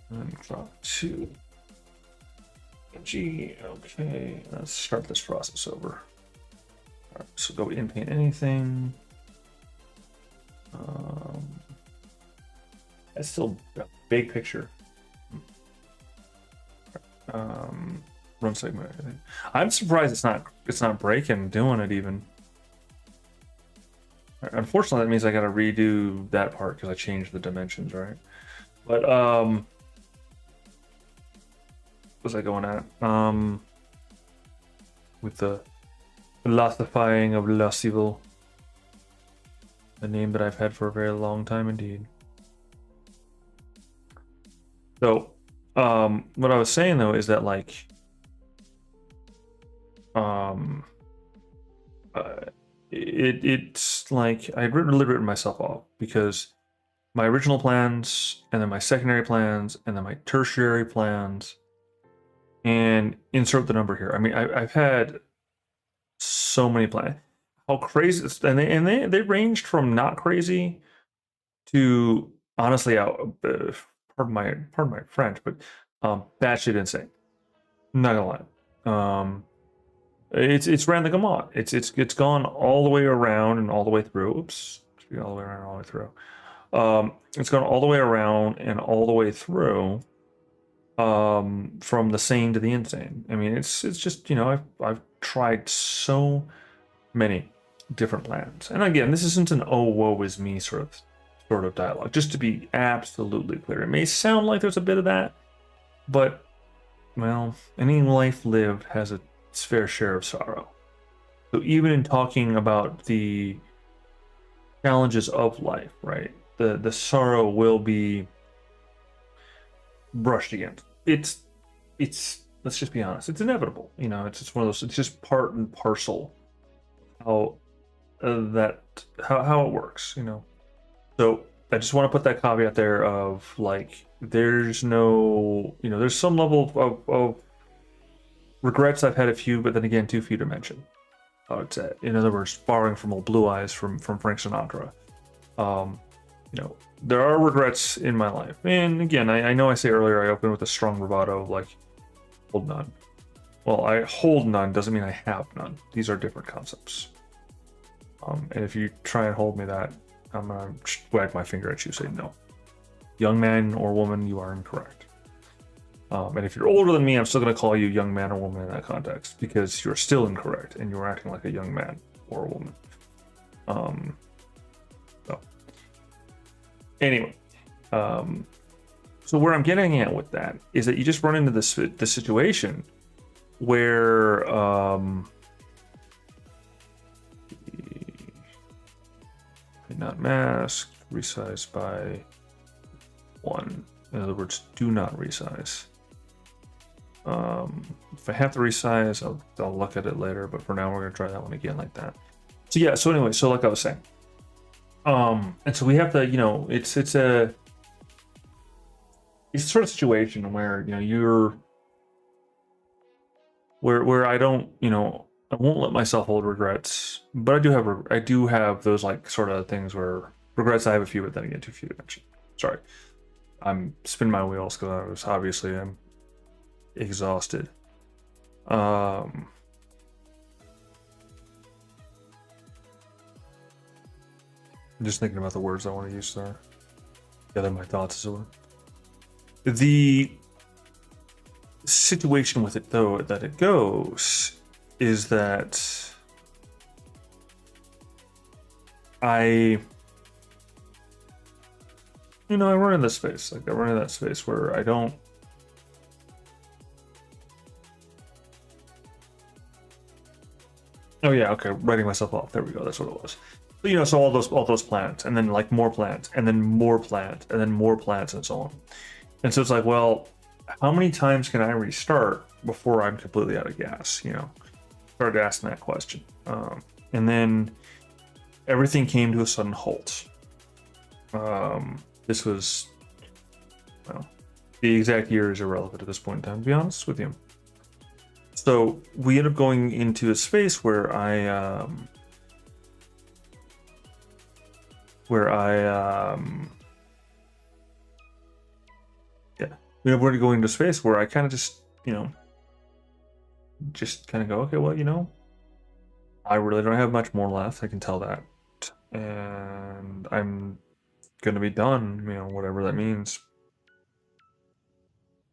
and drop to G. Okay, let's start this process over. All right, so go in paint anything. That's still a big picture. Run segment. I'm surprised it's not breaking, doing it even. Unfortunately, that means I got to redo that part because I changed the dimensions, right? But what was I going at? With the philosophizing of Laucivol, a name that I've had for a very long time indeed. So, what I was saying though is that like, it's like I'd really written myself off, because my original plans, and then my secondary plans, and then my tertiary plans, and insert the number here. I mean, I've had so many plans. How crazy! And they ranged from not crazy to honestly out. Pardon my French, but batshit insane. I'm not gonna lie. It's ran the gamut. It's gone all the way around and all the way through. Oops, all the way around, all the way through. It's gone all the way around and all the way through. From the sane to the insane. I mean, it's just, you know, I've tried so many different plans, and again, this isn't an oh woe is me sort of dialogue. Just to be absolutely clear, it may sound like there's a bit of that, but well, any life lived has its fair share of sorrow. So even in talking about the challenges of life, right? The sorrow will be brushed against. It's let's just be honest. It's inevitable. You know, it's just one of those. It's just part and parcel how how it works. You know. So I just want to put that caveat there of like there's no there's some level of regrets. I've had a few, but then again, too few to mention. I would say. In other words, borrowing from old Blue Eyes from Frank Sinatra. Um, there are regrets in my life, and again, I know I say earlier I opened with a strong bravado, like hold none. Well, I hold none doesn't mean I have none. These are different concepts. And if you try and hold me that, I'm gonna wag my finger at you, say no. Young man or woman, you are incorrect. And if you're older than me, I'm still gonna call you young man or woman in that context because you're still incorrect and you're acting like a young man or a woman. So anyway, so where I'm getting at with that is that you just run into the situation where not mask, resize by 1. In other words, do not resize. If I have to resize, I'll look at it later, but for now we're gonna try that one again like that. So yeah, so anyway, so like I was saying, and so we have to, it's a sort of situation where you're where I don't, I won't let myself hold regrets, but I do have those like sort of things where regrets I have a few, but then again too few to mention. Sorry, I'm spinning my wheels because I'm exhausted. I'm just thinking about the words I want to use there. Gather my thoughts as well. The situation with it, though, that it goes is that I run in this space. Like, I run in that space where I don't. Oh yeah, okay, writing myself off. There we go. That's what it was. But, so all those plants, and then like more plants, and then more plants, and then more plants, and so on. And so it's like, well, how many times can I restart before I'm completely out of gas? Started asking that question, and then everything came to a sudden halt. This was, well, the exact year is irrelevant at this point in time, to be honest with you. So we end up going into a space where we're going to go into space where I kind of just kind of go, okay, well, I really don't have much more left. I can tell that, and I'm going to be done, whatever that means.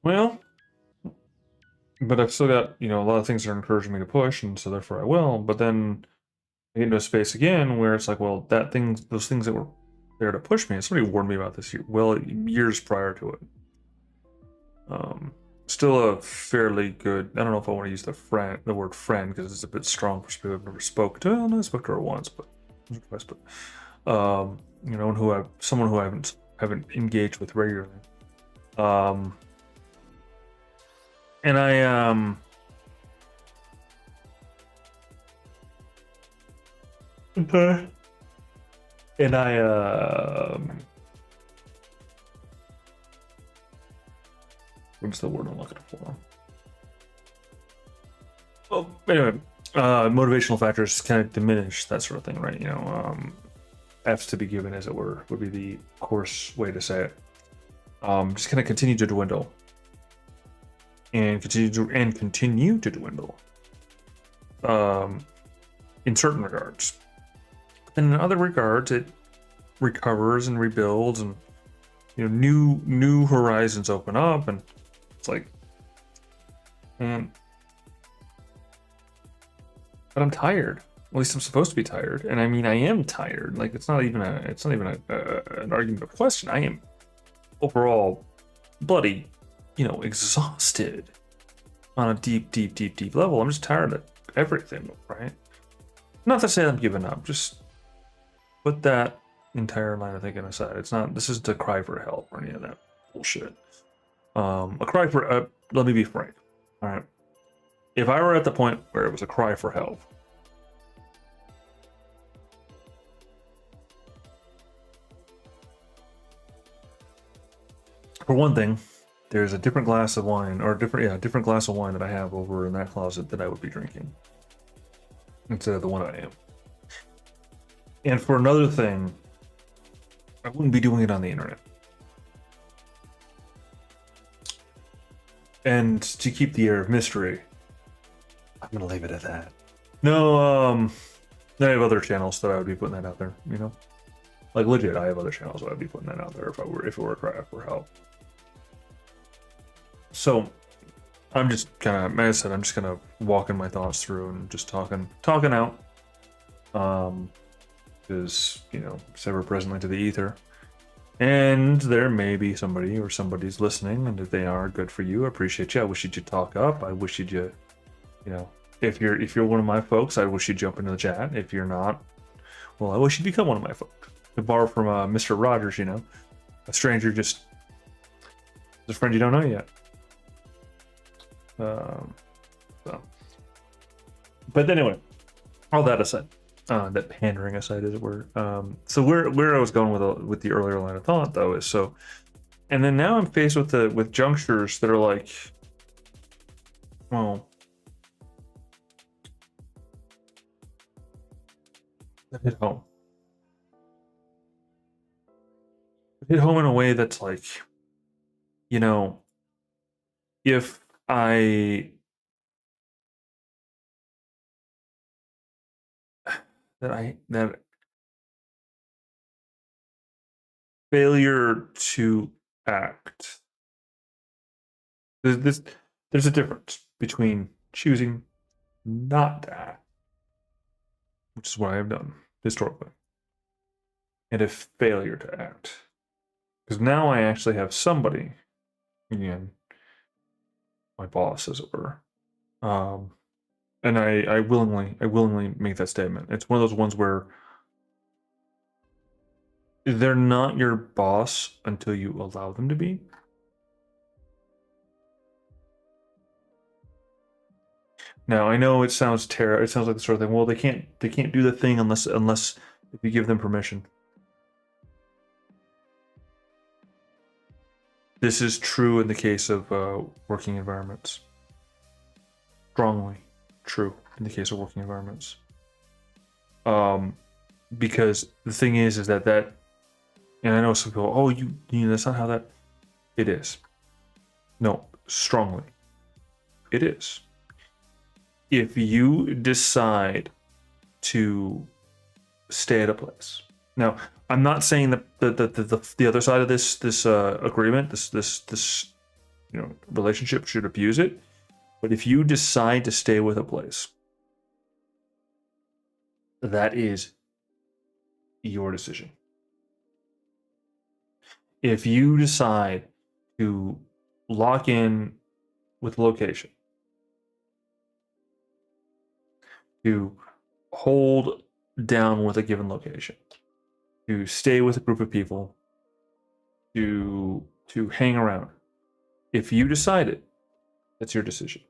Well, but I've still got, a lot of things that are encouraging me to push, and so therefore I will. But then I get into a space again where it's like, well, those things that were there to push me, somebody warned me about this years prior to it. Still a fairly good, I don't know if I want to use the word friend because it's a bit strong for people I've never spoken to. I spoke to her once, but someone who I haven't engaged with regularly. And what's the word I'm looking for? Well, anyway, motivational factors kind of diminish that sort of thing, right? F's to be given, as it were, would be the coarse way to say it. Just kind of continue to dwindle. And continue to dwindle in certain regards. But then in other regards, it recovers and rebuilds, and new horizons open up, and it's like, man, but I'm tired. At least I'm supposed to be tired, and I mean, I am tired. Like, it's not even an argument of question. I am overall bloody exhausted. on a deep, deep, deep, deep level, I'm just tired of everything, right? Not to say I'm giving up, just put that entire line of thinking aside. It's not, this is to cry for help or any of that bullshit. A cry for, let me be frank, all right? If I were at the point where it was a cry for help, for one thing, there's a different glass of wine, or different glass of wine that I have over in that closet that I would be drinking instead of the one I am. And for another thing, I wouldn't be doing it on the internet. And to keep the air of mystery, I'm gonna leave it at that. No, I have other channels that I would be putting that out there, you know? Like legit, I have other channels that I'd be putting that out there if it were a cry for help. So I'm just kind of, as I said, I'm just gonna walking my thoughts through and just talking out. Because, you know, it's ever presently to the ether. And there may be somebody or somebody's listening, and if they are, good for you. I appreciate you. I wish you'd talk up. I wish you'd, you know, if you're one of my folks, I wish you'd jump into the chat. If you're not, well, I wish you'd become one of my folks. To borrow from Mr. Rogers, you know, a stranger just is a friend you don't know yet. So, but anyway, all that aside, that pandering aside, as it were. So where I was going with the earlier line of thought, though, is so, and then now I'm faced with junctures that are like, well, that hit home. Hit home in a way that's like, you know, if I that failure to act. There's a difference between choosing not to act, which is what I have done historically, and a failure to act. Because now I actually have somebody, again, my boss, as it were, and I willingly make that statement. It's one of those ones where they're not your boss until you allow them to be. Now I know it sounds terrible. It sounds like the sort of thing. Well, they can't do the thing unless if you give them permission. This is true in the case of working environments. Strongly true in the case of working environments. Because the thing is that, and I know some people, oh, you know, that's not how that, it is. No, strongly. It is. If you decide to stay at a place. Now, I'm not saying that the other side of this agreement, this you know, relationship should abuse it, but if you decide to stay with a place, that is your decision. If you decide to lock in with location, to hold down with a given location, to stay with a group of people, to hang around. If you decide it, that's your decision.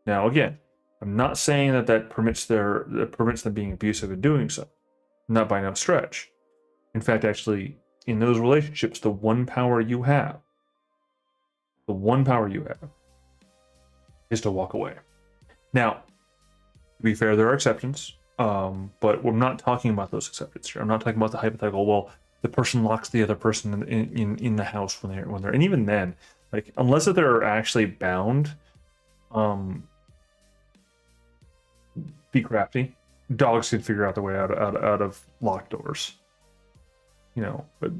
Now, again, I'm not saying that permits them being abusive in doing so. Not by no stretch. In fact, actually, in those relationships, the one power you have is to walk away. Now, to be fair, there are exceptions, but we're not talking about those exceptions here. I'm not talking about the hypothetical, well, the person locks the other person in the house when they're, and even then, like, unless that they're actually bound, be crafty. Dogs can figure out the way out of locked doors. You know, but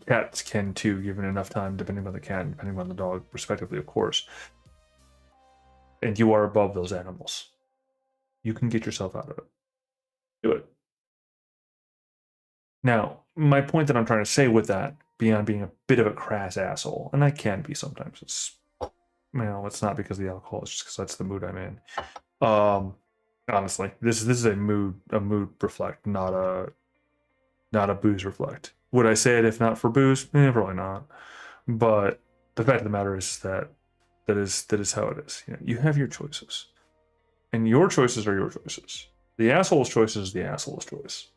cats can too, given enough time, depending on the cat and depending on the dog, respectively, of course. And you are above those animals. You can get yourself out of it. Do it. Now, my point that I'm trying to say with that, beyond being a bit of a crass asshole, and I can be sometimes, it's it's not because of the alcohol. It's just because that's the mood I'm in. Honestly, this is a mood reflect, not a booze reflect. Would I say it if not for booze? Probably not. But the fact of the matter is that is how it is. You have your choices, and your choices are your choices. The asshole's choice is the asshole's choice.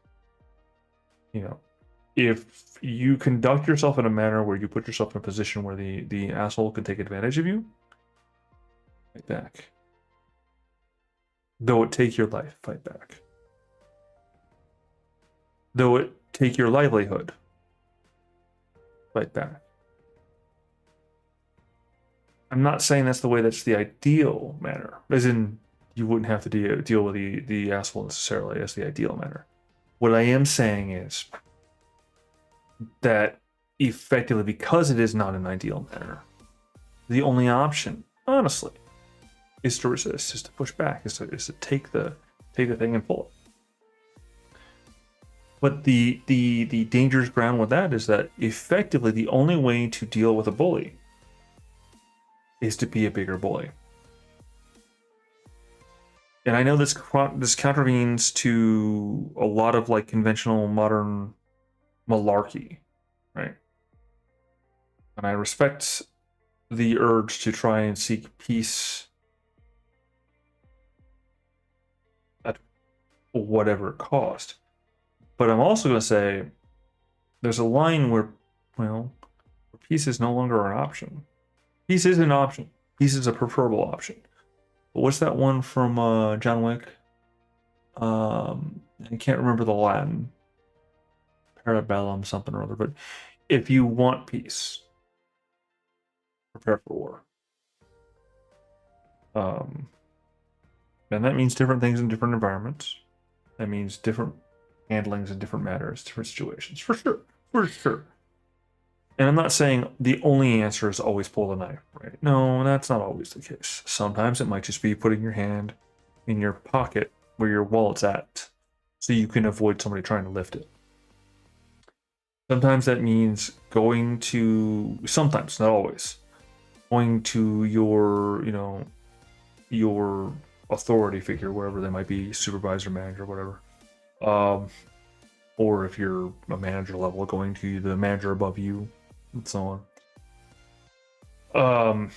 If you conduct yourself in a manner where you put yourself in a position where the asshole can take advantage of you, fight back. Though it take your life, fight back. Though it take your livelihood, fight back. I'm not saying that's the ideal manner, as in you wouldn't have to deal with the asshole necessarily as the ideal manner. What I am saying is that effectively, because it is not an ideal manner, the only option, honestly, is to resist, is to push back, is to take the thing and pull it. But the dangerous ground with that is that effectively the only way to deal with a bully is to be a bigger bully. And I know this contravenes to a lot of like conventional modern malarkey, right? And I respect the urge to try and seek peace at whatever cost. But I'm also going to say there's a line where peace is no longer an option. Peace is an option. Peace is a preferable option. But what's that one from John Wick? I can't remember the Latin. Parabellum something or other. But if you want peace, prepare for war. And that means different things in different environments. That means different handlings in different matters, different situations. For sure. And I'm not saying the only answer is always pull the knife, right? No, that's not always the case. Sometimes it might just be putting your hand in your pocket where your wallet's at so you can avoid somebody trying to lift it. Sometimes that means sometimes, not always, going to your authority figure, wherever they might be, supervisor, manager, whatever. Or if you're a manager level, going to the manager above you, and so on.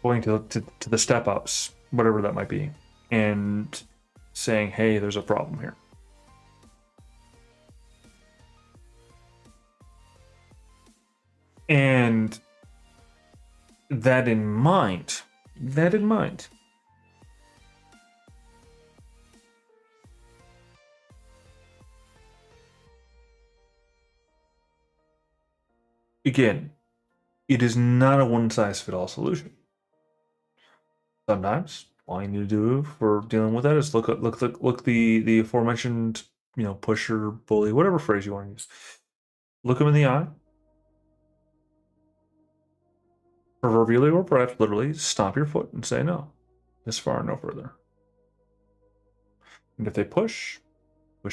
Going to the step ups, whatever that might be, and saying, hey, there's a problem here. And that in mind, again, it is not a one-size-fits-all solution. Sometimes all you need to do for dealing with that is look the aforementioned, pusher, bully, whatever phrase you want to use. Look them in the eye, proverbially or perhaps literally, stomp your foot and say no, this far, no further. And if they push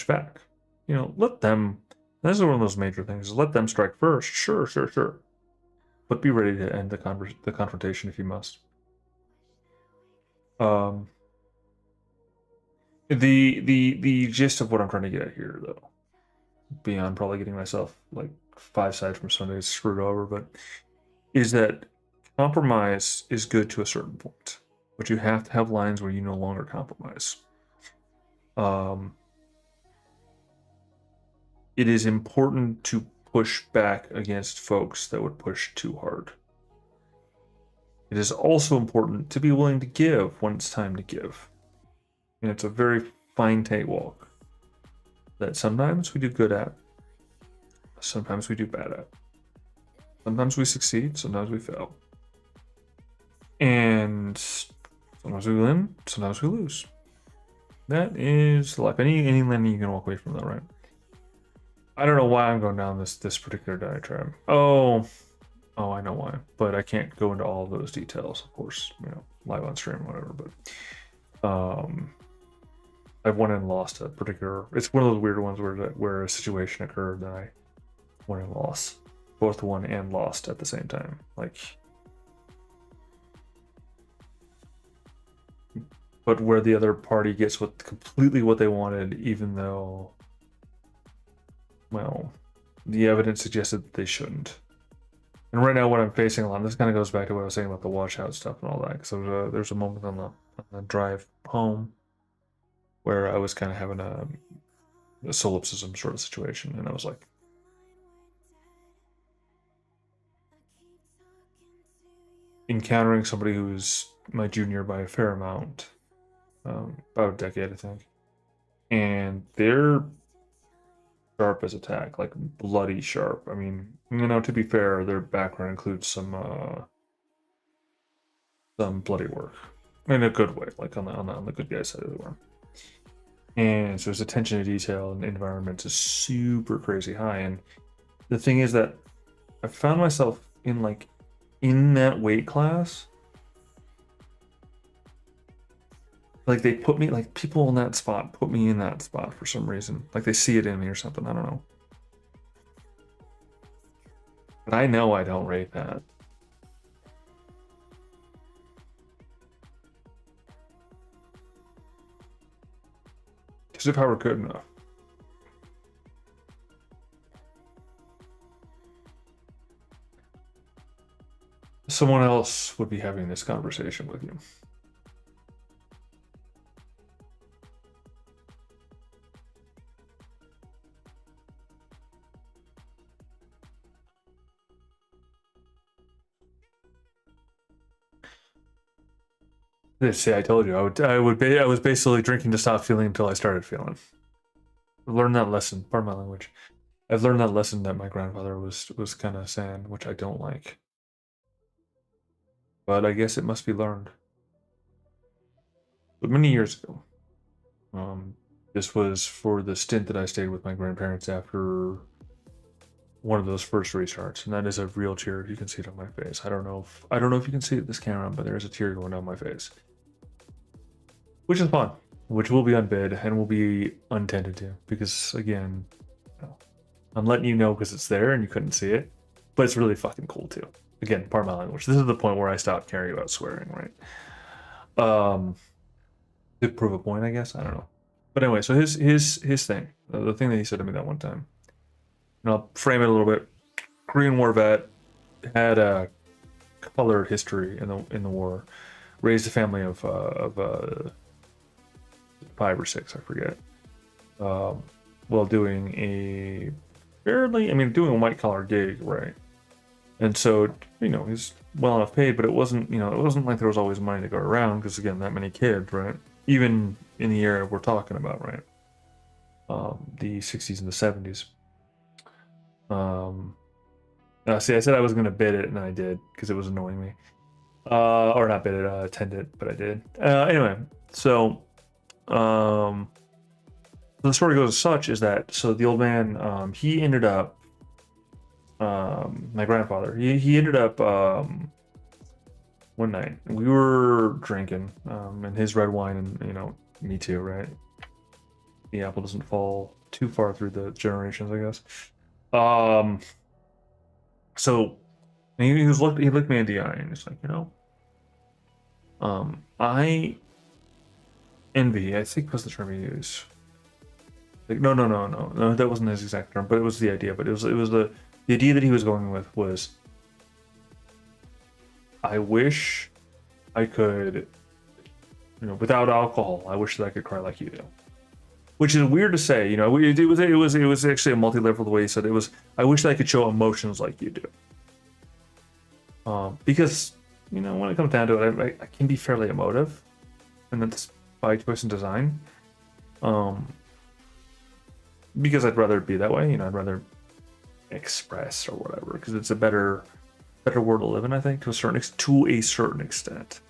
back. Let them. This is one of those major things. Let them strike first. Sure. But be ready to end the confrontation if you must. The gist of what I'm trying to get at here, though, beyond probably getting myself like 5 sides from Sundays screwed over, but is that compromise is good to a certain point, but you have to have lines where you no longer compromise. It is important to push back against folks that would push too hard. It is also important to be willing to give when it's time to give. And it's a very fine tightrope that sometimes we do good at, sometimes we do bad at. Sometimes we succeed, sometimes we fail. And sometimes we win, sometimes we lose. That is life. Any landing you can walk away from that, right? I don't know why I'm going down this particular diatribe. Oh, I know why, but I can't go into all of those details, of course, live on stream, whatever. But I've won and lost a particular. It's one of those weird ones where a situation occurred that I won and lost, both won and lost at the same time. Like, but where the other party gets completely what they wanted, even though, well, the evidence suggested that they shouldn't. And right now, what I'm facing a lot, this kind of goes back to what I was saying about the washout stuff and all that. Because there's a moment on the drive home where I was kind of having a solipsism sort of situation, and I was like, encountering somebody who's my junior by a fair amount, about a decade, I think, and they're sharp as attack, like bloody sharp. I mean, to be fair, their background includes some bloody work in a good way, like on the good guy side of the work. And so his attention to detail and environment is super crazy high. And the thing is that I found myself in that weight class. Like they put me, like people in that spot put me in that spot for some reason. Like they see it in me or something. I don't know. But I know I don't rate that. Because if I were good enough, someone else would be having this conversation with you. See, I told you I was basically drinking to stop feeling until I started feeling. I learned that lesson. Pardon my language. I've learned that lesson that my grandfather was kind of saying, which I don't like. But I guess it must be learned. But many years ago, this was for the stint that I stayed with my grandparents after one of those first restarts, and that is a real tear. You can see it on my face. I don't know if you can see it this camera, but there's a tear going down my face, which is fun. Which will be unbid and will be untended to, because again, I'm letting you know because it's there and you couldn't see it, but it's really fucking cool too. Again, pardon my language. This is the point where I stopped caring about swearing, right? To prove a point, I guess. I don't know. But anyway, so his thing, the thing that he said to me that one time, and I'll frame it a little bit. Korean War vet, had a colored history in the war, raised a family of 5 or 6, I forget, while doing a doing a white collar gig, right? And so, he's well enough paid, but it wasn't like there was always money to go around, because again, that many kids, right? Even in the era we're talking about, right? The 60s and the 70s. See, I said I was going to bid it, and I did, because it was annoying me. Or not bid it, attend it, but I did. Anyway, so the story goes as such is that, so the old man, he ended up, my grandfather, he ended up, one night we were drinking, and his red wine, and me too, right? The apple doesn't fall too far through the generations, I guess. So he looked me in the eye, and he's like, I envy, I think was the term he used. Like, no, that wasn't his exact term, but it was the idea. But it was the idea that he was going with was, I wish I could, without alcohol, I wish that I could cry like you do. Which is weird to say, it was actually a multi-level the way he said it was. I wish that I could show emotions like you do. Because when it comes down to it, I can be fairly emotive, and that's by choice and design. Because I'd rather be that way, I'd rather express or whatever, because it's a better world to live in, I think, to a certain extent.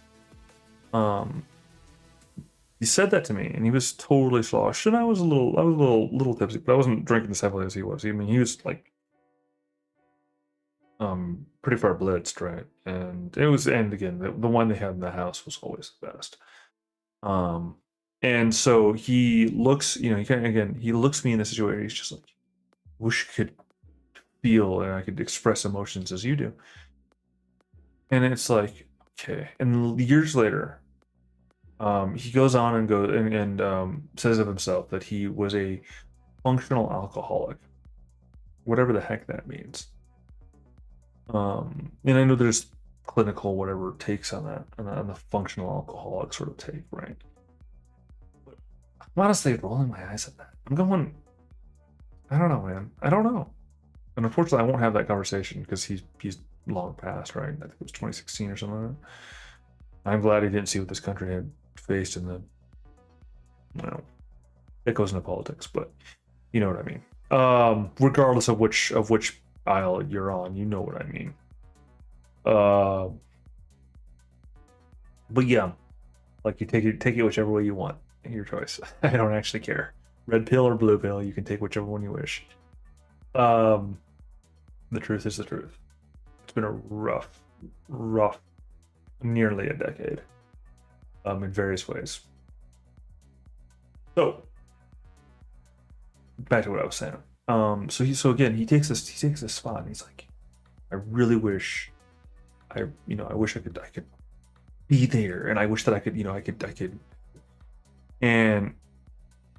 He said that to me, and he was totally sloshed, and I was a little tipsy, but I wasn't drinking as heavily as he was. I mean, he was like, pretty far blitzed, right? And again, the wine they had in the house was always the best. And so he looks, he looks me in the situation. He's just like, wish I could feel and I could express emotions as you do. And it's like, okay. And years later, He goes on and says of himself that he was a functional alcoholic, whatever the heck that means. And I know there's clinical whatever takes on that, on the functional alcoholic sort of take, right? But I'm honestly rolling my eyes at that. I'm going, I don't know, man. I don't know. And unfortunately, I won't have that conversation because he's long past, right? I think it was 2016 or something like that. I'm glad he didn't see what this country had faced in the, well, it goes into politics, but you know what I mean. Regardless of which aisle you're on, you know what I mean. Uh, but yeah, like you take it whichever way you want. Your choice. I don't actually care. Red pill or blue pill, you can take whichever one you wish. Um, the truth is the truth. It's been a rough, nearly a decade. In various ways. So back to what I was saying. So again he takes this spot and he's like, I really wish I wish I could be there, and I wish that I could. And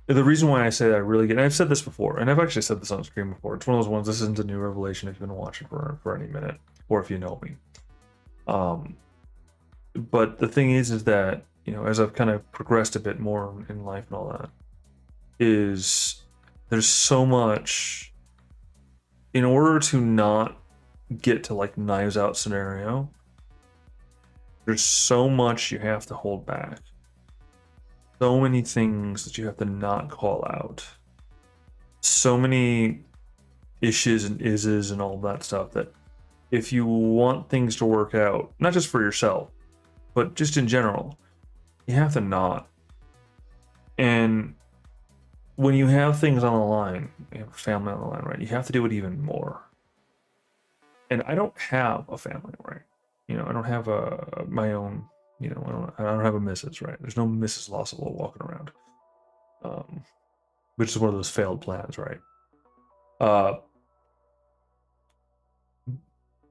the reason why I say that I really get, and I've said this before, and I've actually said this on screen before. It's one of those ones. This isn't a new revelation if you've been watching for any minute, or if you know me. But the thing is that as I've kind of progressed a bit more in life and all that, is there's so much in order to not get to like knives out scenario. There's so much you have to hold back. So many things that you have to not call out. So many issues and ises and all that stuff that if you want things to work out, not just for yourself, but just in general, you have to not. And when you have things on the line, you have family on the line, right? You have to do it even more. And I don't have a family, right? I don't have my own. I don't have a missus, right? There's no Mrs. Laucivol walking around, which is one of those failed plans, right? Uh,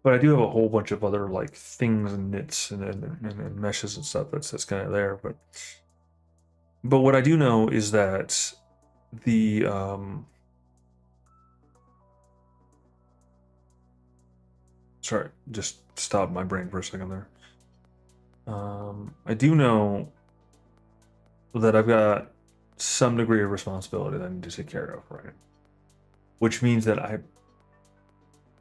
but I do have a whole bunch of other like things and knits and meshes and stuff that's kind of there. But what I do know is that the sorry, just stop my brain for a second there. I do know that I've got some degree of responsibility that I need to take care of, right? Which means that I've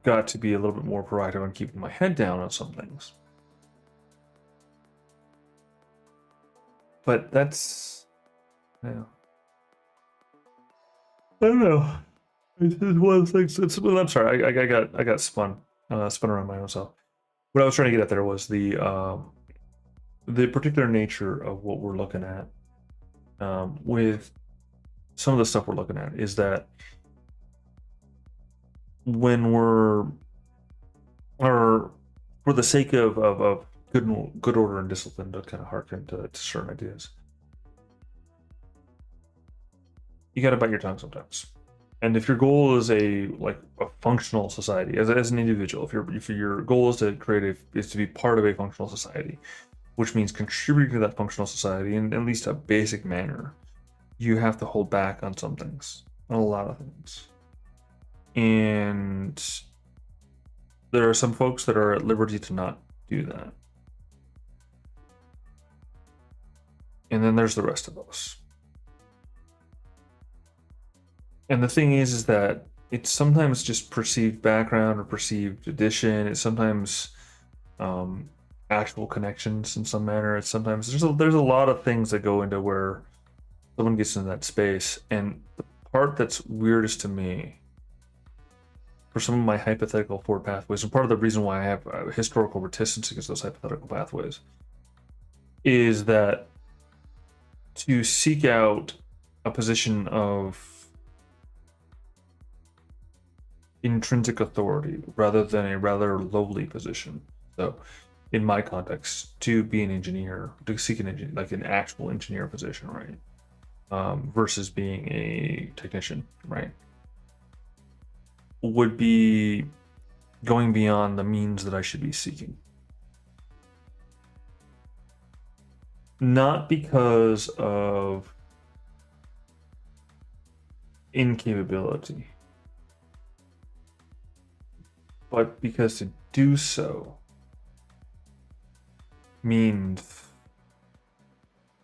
got to be a little bit more proactive on keeping my head down on some things. But that's, yeah. I don't know. It's one of those things. I'm sorry. I got spun around my own self. What I was trying to get at there was the particular nature of what we're looking at with some of the stuff we're looking at is that when we're, or for the sake of good order and discipline, to kind of harken to certain ideas, you got to bite your tongue sometimes. And if your goal is a functional society as an individual, if your goal is to be part of a functional society, which means contributing to that functional society in at least a basic manner, you have to hold back on some things, on a lot of things. And there are some folks that are at liberty to not do that. And then there's the rest of us. And the thing is that it's sometimes just perceived background or perceived addition. It's sometimes actual connections in some manner. It's sometimes there's a lot of things that go into where someone gets into that space. And the part that's weirdest to me for some of my hypothetical forward pathways, and part of the reason why I have a historical reticence against those hypothetical pathways, is that to seek out a position of intrinsic authority rather than a rather lowly position. So in my context, to be an engineer, to seek an engineer, like an actual engineer position, right? Versus being a technician, right? Would be going beyond the means that I should be seeking. not because of incapability, but because to do so means,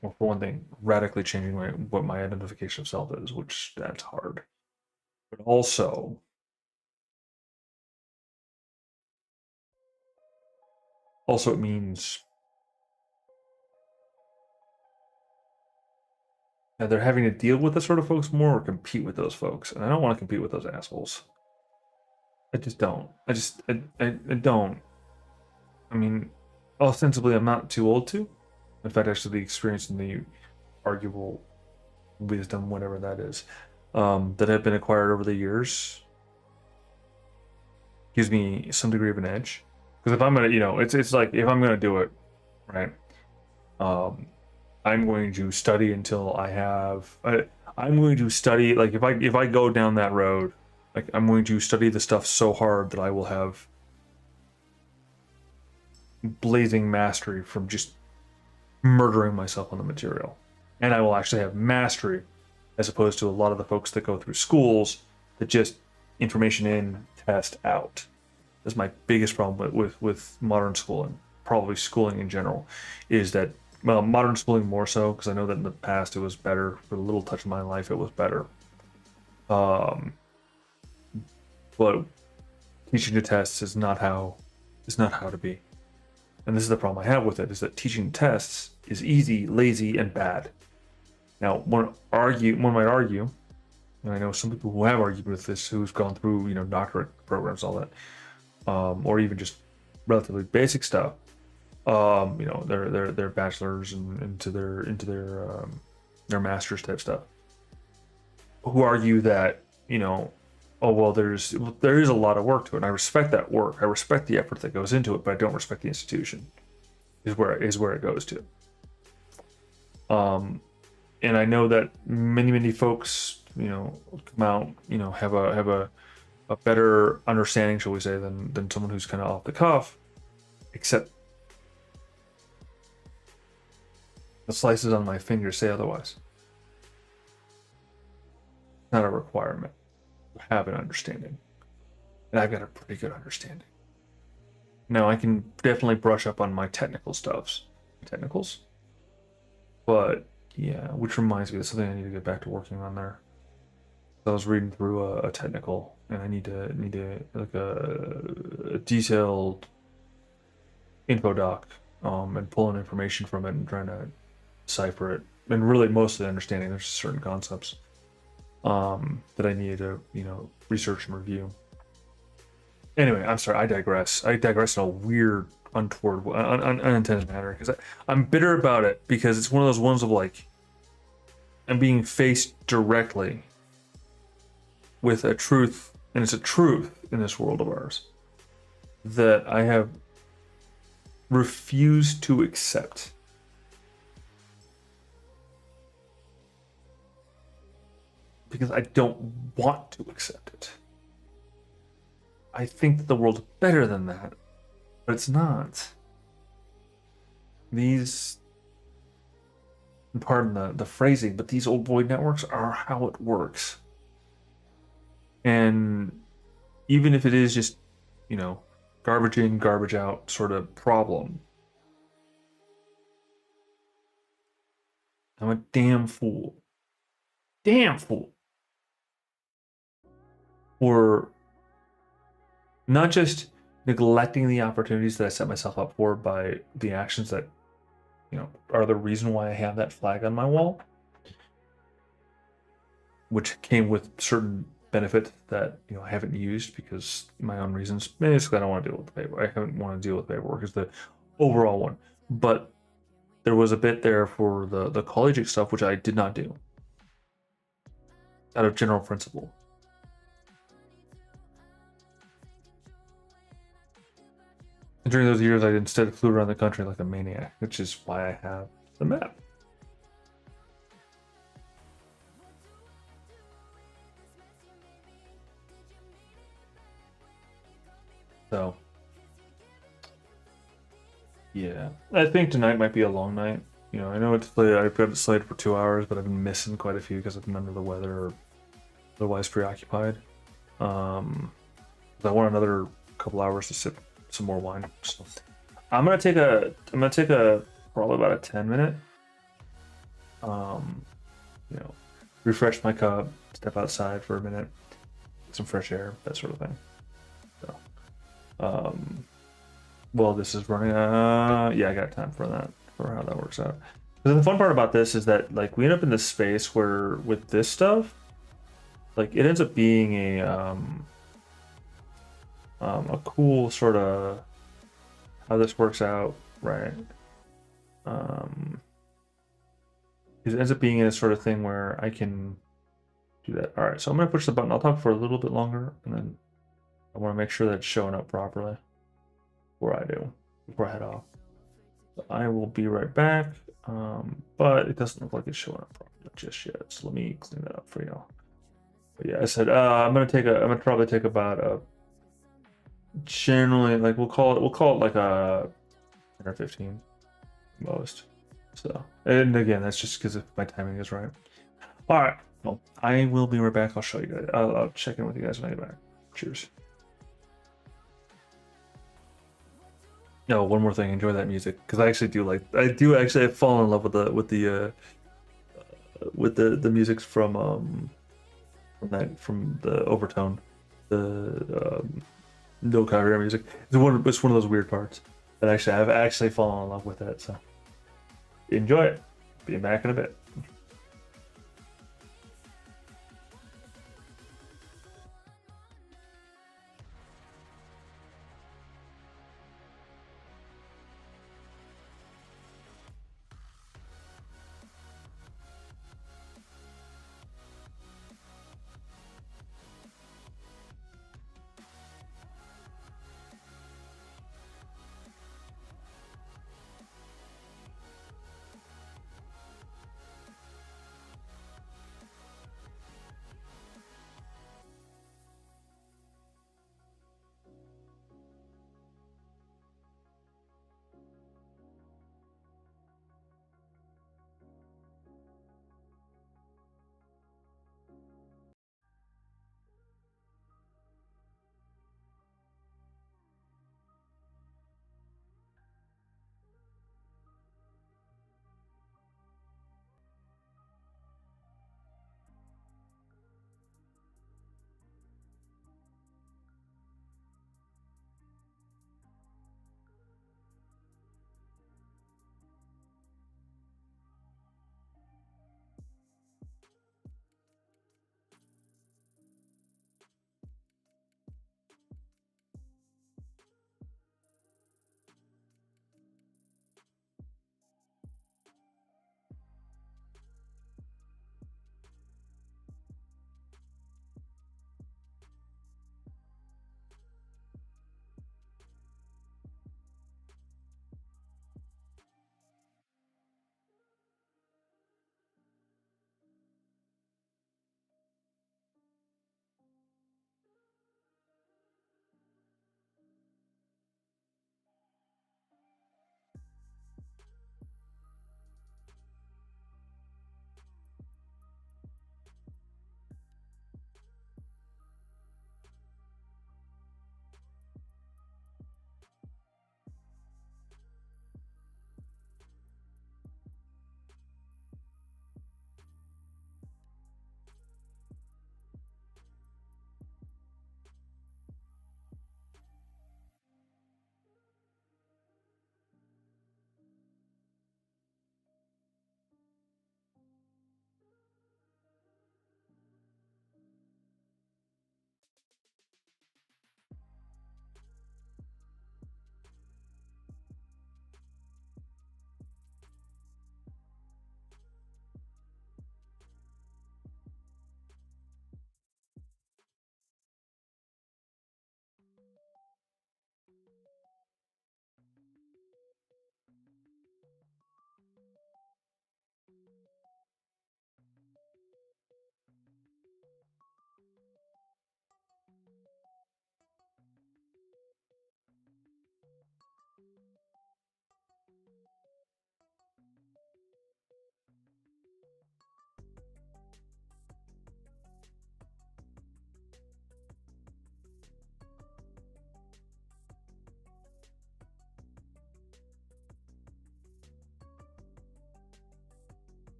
well, for one thing, radically changing what my identification of self is, which that's hard. But also it means that they're having to deal with the sort of folks more or compete with those folks. And I don't want to compete with those assholes. I just don't. I don't. I mean, ostensibly, I'm not too old to. In fact, actually, the experience and the arguable wisdom, whatever that is, that have been acquired over the years gives me some degree of an edge. Because if I'm gonna, it's like if I'm gonna do it, right? I'm going to study until I have. I'm going to study like if I go down that road, like I'm going to study the stuff so hard that I will have blazing mastery from just murdering myself on the material, and I will actually have mastery, as opposed to a lot of the folks that go through schools that just information in, test out. That's my biggest problem with modern schooling, probably schooling in general, is that, well, modern schooling more so, because I know that in the past it was better. For a little touch of my life, it was better. But teaching to tests is not how to be. And this is the problem I have with it, is that teaching tests is easy, lazy, and bad. Now, one might argue, and I know some people who have argued with this, who's gone through, doctorate programs, all that, or even just relatively basic stuff. Their bachelors and into their masters type stuff, who argue that, oh well, there is a lot of work to it. And I respect that work. I respect the effort that goes into it, but I don't respect the institution. Is where it goes to. And I know that many folks, come out, have a better understanding, shall we say, than someone who's kind of off the cuff, except the slices on my fingers say otherwise. Not a requirement to have an understanding. And I've got a pretty good understanding. Now, I can definitely brush up on my technicals. But, yeah, which reminds me, that's something I need to get back to working on there. I was reading through a technical, and I need to like a detailed info doc, and pulling information from it and trying to decipher it, and really mostly understanding there's certain concepts that I needed to research and review. Anyway, I'm sorry, I digress in a weird, untoward, unintended manner, because I'm bitter about it, because it's one of those ones of like, I'm being faced directly with a truth, and it's a truth in this world of ours that I have refused to accept. Because I don't want to accept it. I think that the world's better than that, but it's not. These, pardon the phrasing, but these old boy networks are how it works. And even if it is just, garbage in, garbage out sort of problem, I'm a damn fool. Damn fool. For not just neglecting the opportunities that I set myself up for by the actions that, are the reason why I have that flag on my wall, which came with certain benefit that I haven't used because my own reasons. Basically, I don't want to deal with the paperwork. I haven't want to deal with paperwork is the overall one. But there was a bit there for the collegiate stuff, which I did not do out of general principle. And during those years, I instead flew around the country like a maniac, which is why I have the map. So, yeah, I think tonight might be a long night. You know, I know it's I've got it slated for 2 hours, but I've been missing quite a few because I've been under the weather or otherwise preoccupied. I want another couple hours to sip some more wine. So I'm gonna take a probably about a 10 minute. Um, you know, refresh my cup, step outside for a minute, get some fresh air, that sort of thing. So, well, this is running. Yeah, I got time for that for how that works out. Because the fun part about this is that like we end up in this space where with this stuff, like it ends up being a cool sort of how this works out, right? Um, it ends up being in a sort of thing where I can do that. All right, so I'm gonna push the button. I'll talk for a little bit longer, and then I want to make sure that it's showing up properly before I head off. So I will be right back, but it doesn't look like it's showing up properly just yet. So let me clean that up for you. But yeah, I said I'm gonna probably take about a generally like we'll call it like a 10 or 15 most. So and again, that's just because if my timing is right. All right. Well, I will be right back. I'll show you guys. I'll check in with you guys when I get back. Cheers. No, one more thing. Enjoy that music because I actually do like. I do actually fall in love with the music from the Overtone, the no copyright music. It's one of those weird parts that actually I've actually fallen in love with it. So enjoy it. Be back in a bit.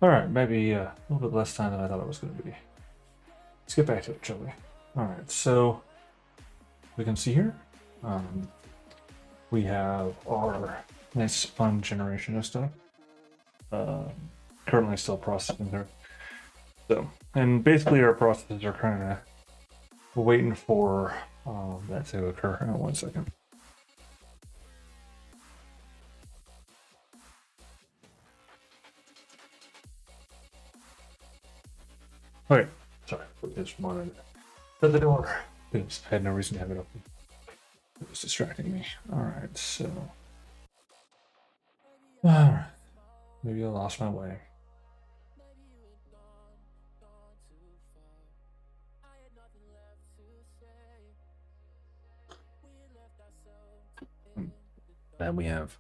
All right, maybe a little bit less time than I thought it was going to be. Let's get back to it, shall we? All right, so we can see here, we have our nice fun generation of stuff. Currently still processing there. So, and basically our processes are kind of waiting for that to occur. Hang on 1 second. Okay, sorry, just wanted to shut the door because I had no reason to have it open. It was distracting me. All right, so all right, maybe I lost my way. Then we have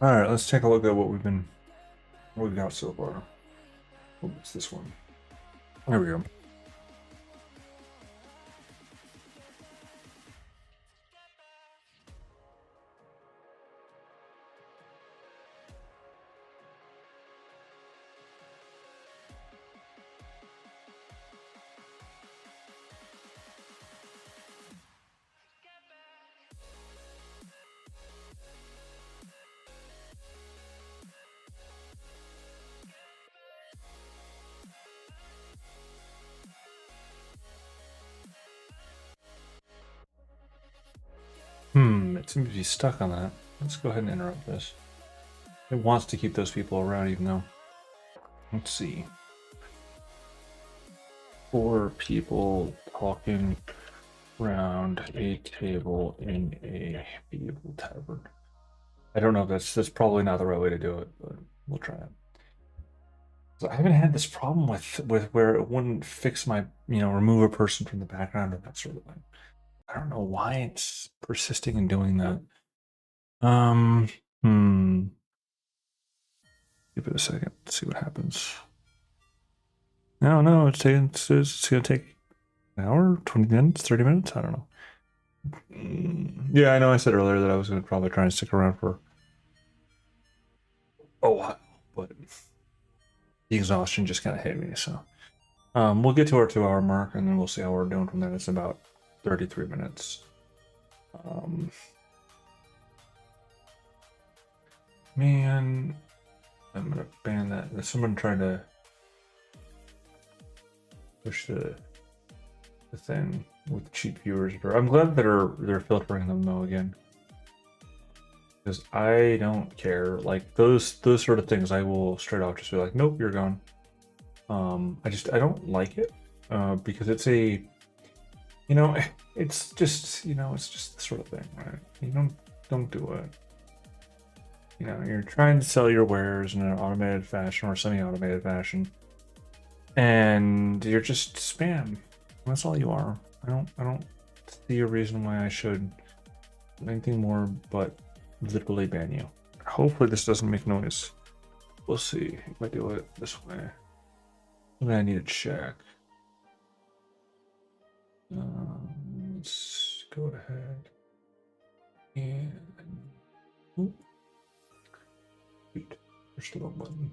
all right. Let's take a look at what we've got so far. Oh, it's this one. There we go. It seems to be stuck on that. Let's go ahead and interrupt this. It wants to keep those people around even though. Let's see. 4 people talking around a table in a medieval tavern. I don't know if that's probably not the right way to do it, but we'll try it. So I haven't had this problem with where it wouldn't fix my, remove a person from the background or that sort of thing. I don't know why it's persisting in doing that. Give it a second. Let's see what happens. No, it's gonna take an hour, 20 minutes, 30 minutes. I don't know. Yeah, I know. I said earlier that I was gonna probably try and stick around for a while, but the exhaustion just kind of hit me. So, we'll get to our 2-hour mark, and then we'll see how we're doing from there. It's about 33 minutes. Man, I'm gonna ban that. There's someone trying to push the thing with cheap viewers. I'm glad that they're filtering them though again. because I don't care. Like those sort of things, I will straight off just be like, nope, you're gone. I don't like it because it's a, you know, it's just, you know, it's just the sort of thing, right? You don't do it. You know, you're trying to sell your wares in an automated fashion or semi-automated fashion, and you're just spam. That's all you are. I don't see a reason why I should do anything more but literally ban you. Hopefully this doesn't make noise. We'll see if I do it this way. Then I need to check. Let's go ahead and push the wrong button.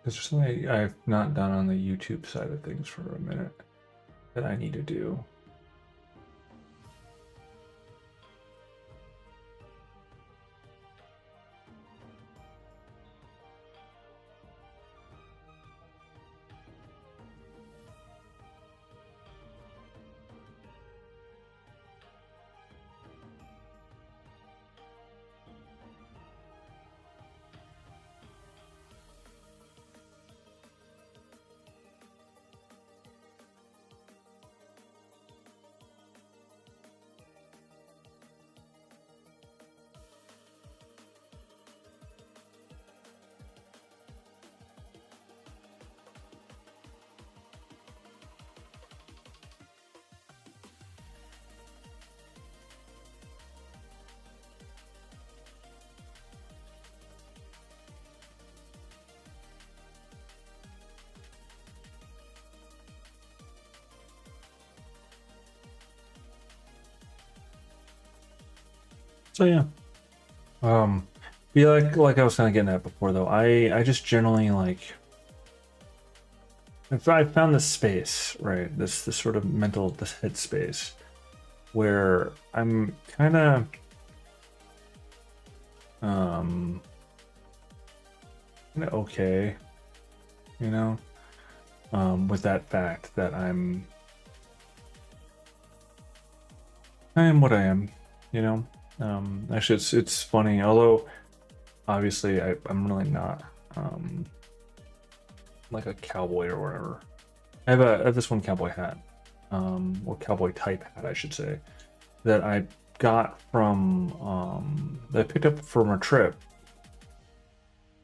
There's something I've not done on the YouTube side of things for a minute that I need to do. So yeah, be like I was kind of getting at before though. I just generally like if I found this space, right, this sort of mental this head space where I'm kind of okay, you know, with that fact that I am what I am, you know. Actually, it's funny. Although, obviously, I'm really not like a cowboy or whatever. I have this one cowboy hat, or cowboy type hat, I should say, that I got from that I picked up from a trip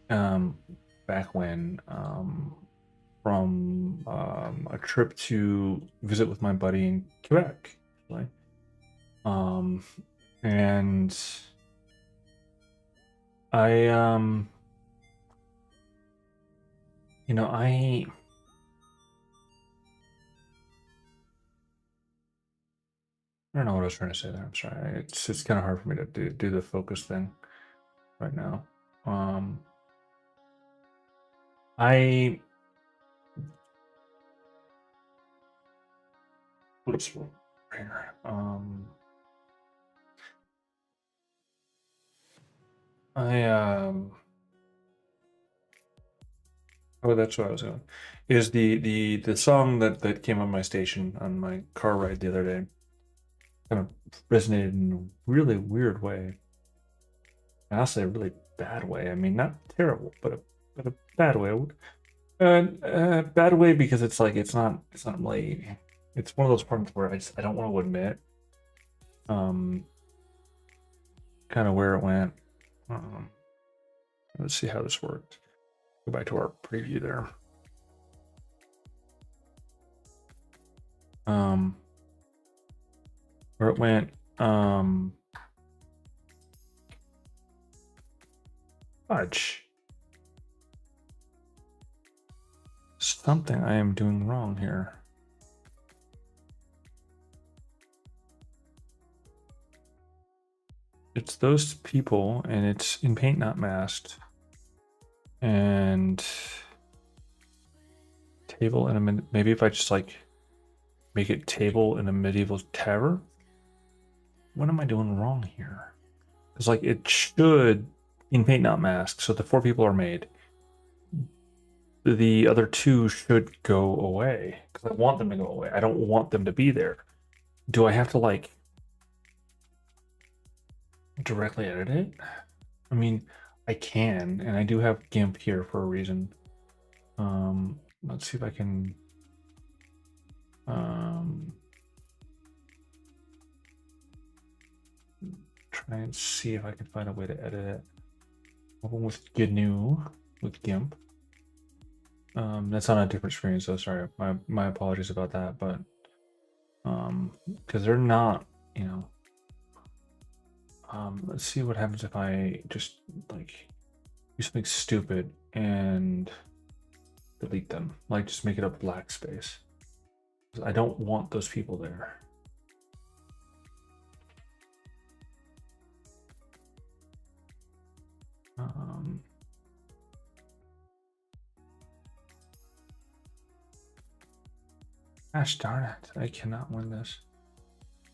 back when from a trip to visit with my buddy in Quebec, actually. And I you know, I don't know what I was trying to say there. I'm sorry. It's kind of hard for me to do the focus thing right now. I oops, here. Oh, that's what I was going. Is the song that came on my station on my car ride the other day kind of resonated in a really weird way. Honestly, a really bad way. I mean, not terrible, but a bad way. Bad way because it's like it's not really. It's one of those parts where I don't want to admit, kind of where it went. Let's see how this worked. Go back to our preview there. Where it went. Fudge. Something I am doing wrong here. It's those people, and it's in paint, not masked. And table in a maybe if I just like make it table in a medieval tavern. What am I doing wrong here? It's like it should in paint, not masked. So the 4 people are made. The other 2 should go away because I want them to go away. I don't want them to be there. Do I have to like directly edit it? I mean, I can, and I do have GIMP here for a reason. Let's see if I can. Try and see if I can find a way to edit it. Open with GNU with GIMP. That's on a different screen, so sorry. My apologies about that, but because they're not, you know. Let's see what happens if I just like do something stupid and delete them. Like just make it a black space. I don't want those people there. Gosh darn it, I cannot win this.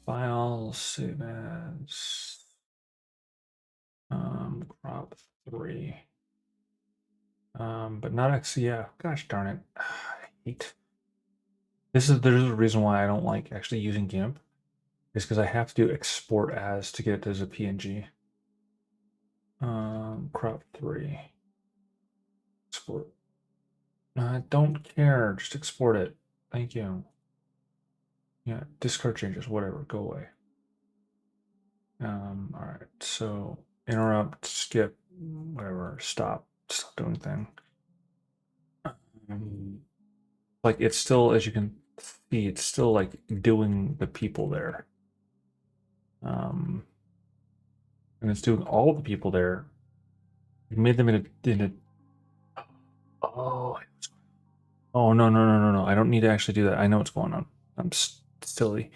File, save as, crop 3. But not XCF. Gosh darn it. I hate. There's a reason why I don't like actually using GIMP. Is because I have to do export as to get it as a PNG. Crop 3. Export. I don't care. Just export it. Thank you. Yeah, discard changes, whatever, go away. All right, so interrupt, skip, whatever, stop doing thing. Like it's still, as you can see, it's still like doing the people there. And it's doing all the people there. It made them in a oh, no. I don't need to actually do that. I know what's going on. I'm silly.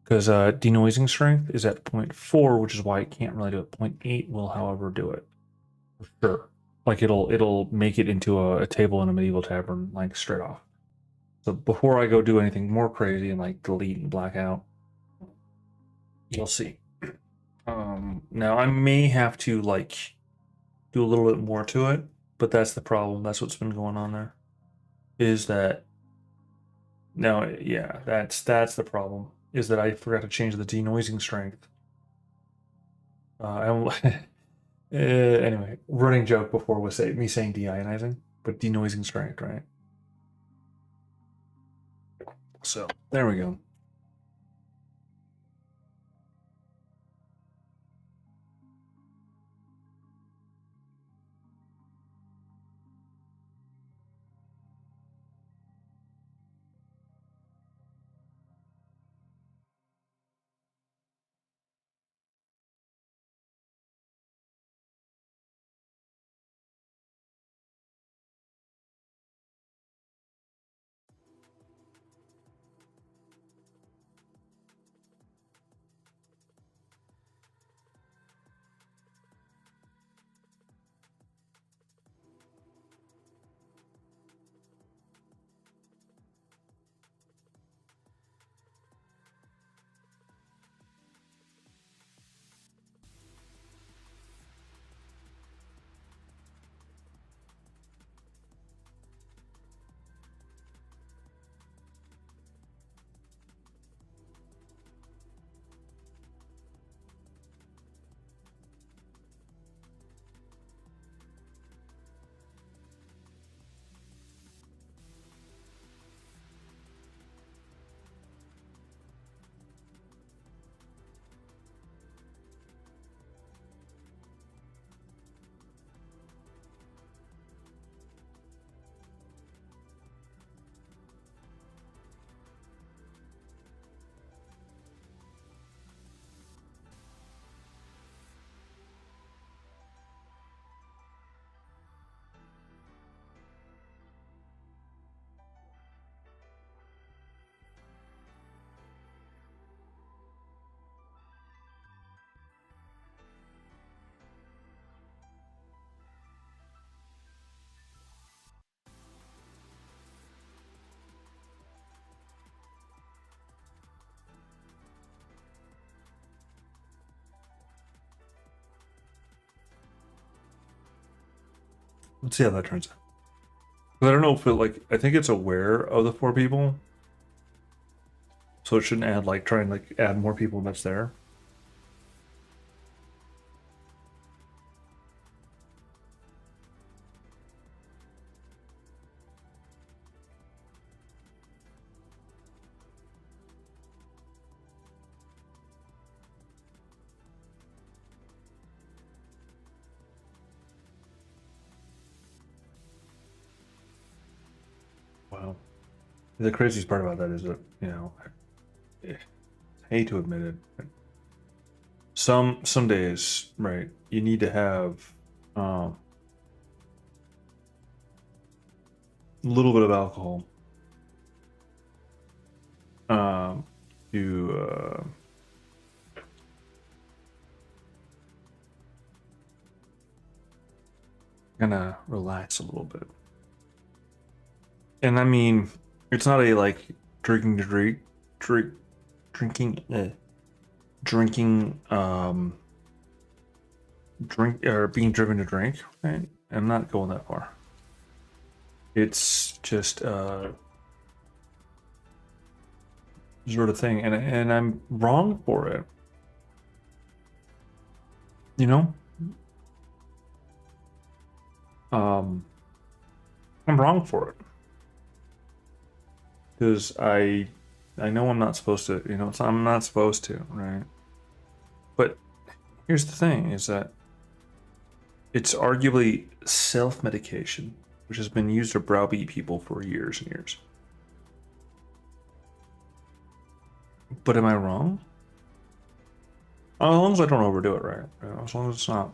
Because denoising strength is at 0.4, which is why it can't really do it. 0.8 will, however, do it. For sure. Like it'll make it into a table in a medieval tavern, like straight off. So before I go do anything more crazy and like delete and black out, you'll see. Now I may have to like do a little bit more to it, but that's the problem. That's what's been going on there. Is that no, yeah, that's the problem. Is that I forgot to change the denoising strength. Anyway, running joke before was me saying deionizing, but denoising strength, right? So there we go. Let's see how that turns out. I don't know if it like I think it's aware of the 4 people, so it shouldn't add like try and like add more people that's there. The craziest part about that is that, you know, I hate to admit it, but some days, right, you need to have a little bit of alcohol um, to kind of relax a little bit. And I mean, it's not a like drinking to drinking, drinking, drink or being driven to drink. Right? I'm not going that far. It's just sort of thing, and I'm wrong for it. You know, I'm wrong for it because I know I'm not supposed to. You know, I'm not supposed to, right? But here's the thing: is that it's arguably self-medication, which has been used to browbeat people for years and years. But am I wrong? As long as I don't overdo it, right? As long as it's not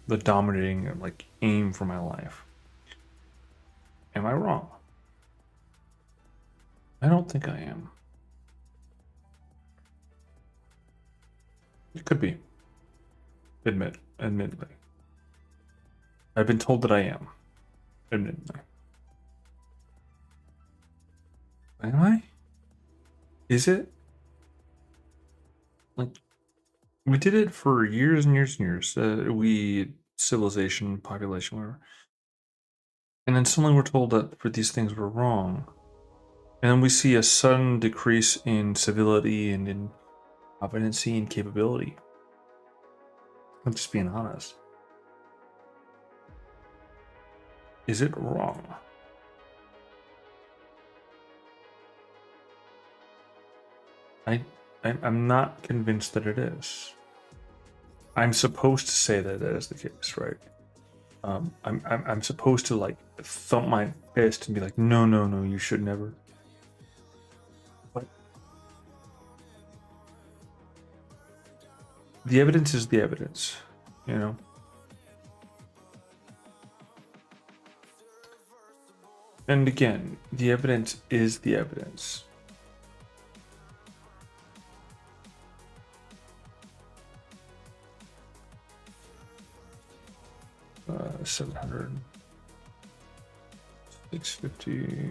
the dominating like aim for my life. Am I wrong? I don't think I am. It could be. Admittedly. I've been told that I am. Admittedly. Am I? Is it? Like, we did it for years and years and years. Civilization, population, whatever. And then suddenly we're told that for these things we're wrong. And then we see a sudden decrease in civility and in competency and capability. I'm just being honest. Is it wrong? I'm not convinced that it is. I'm supposed to say that that is the case, right? I'm supposed to like thump my fist and be like, no, no, no, you should never. But the evidence is the evidence, you know. And again, the evidence is the evidence. 700, 650.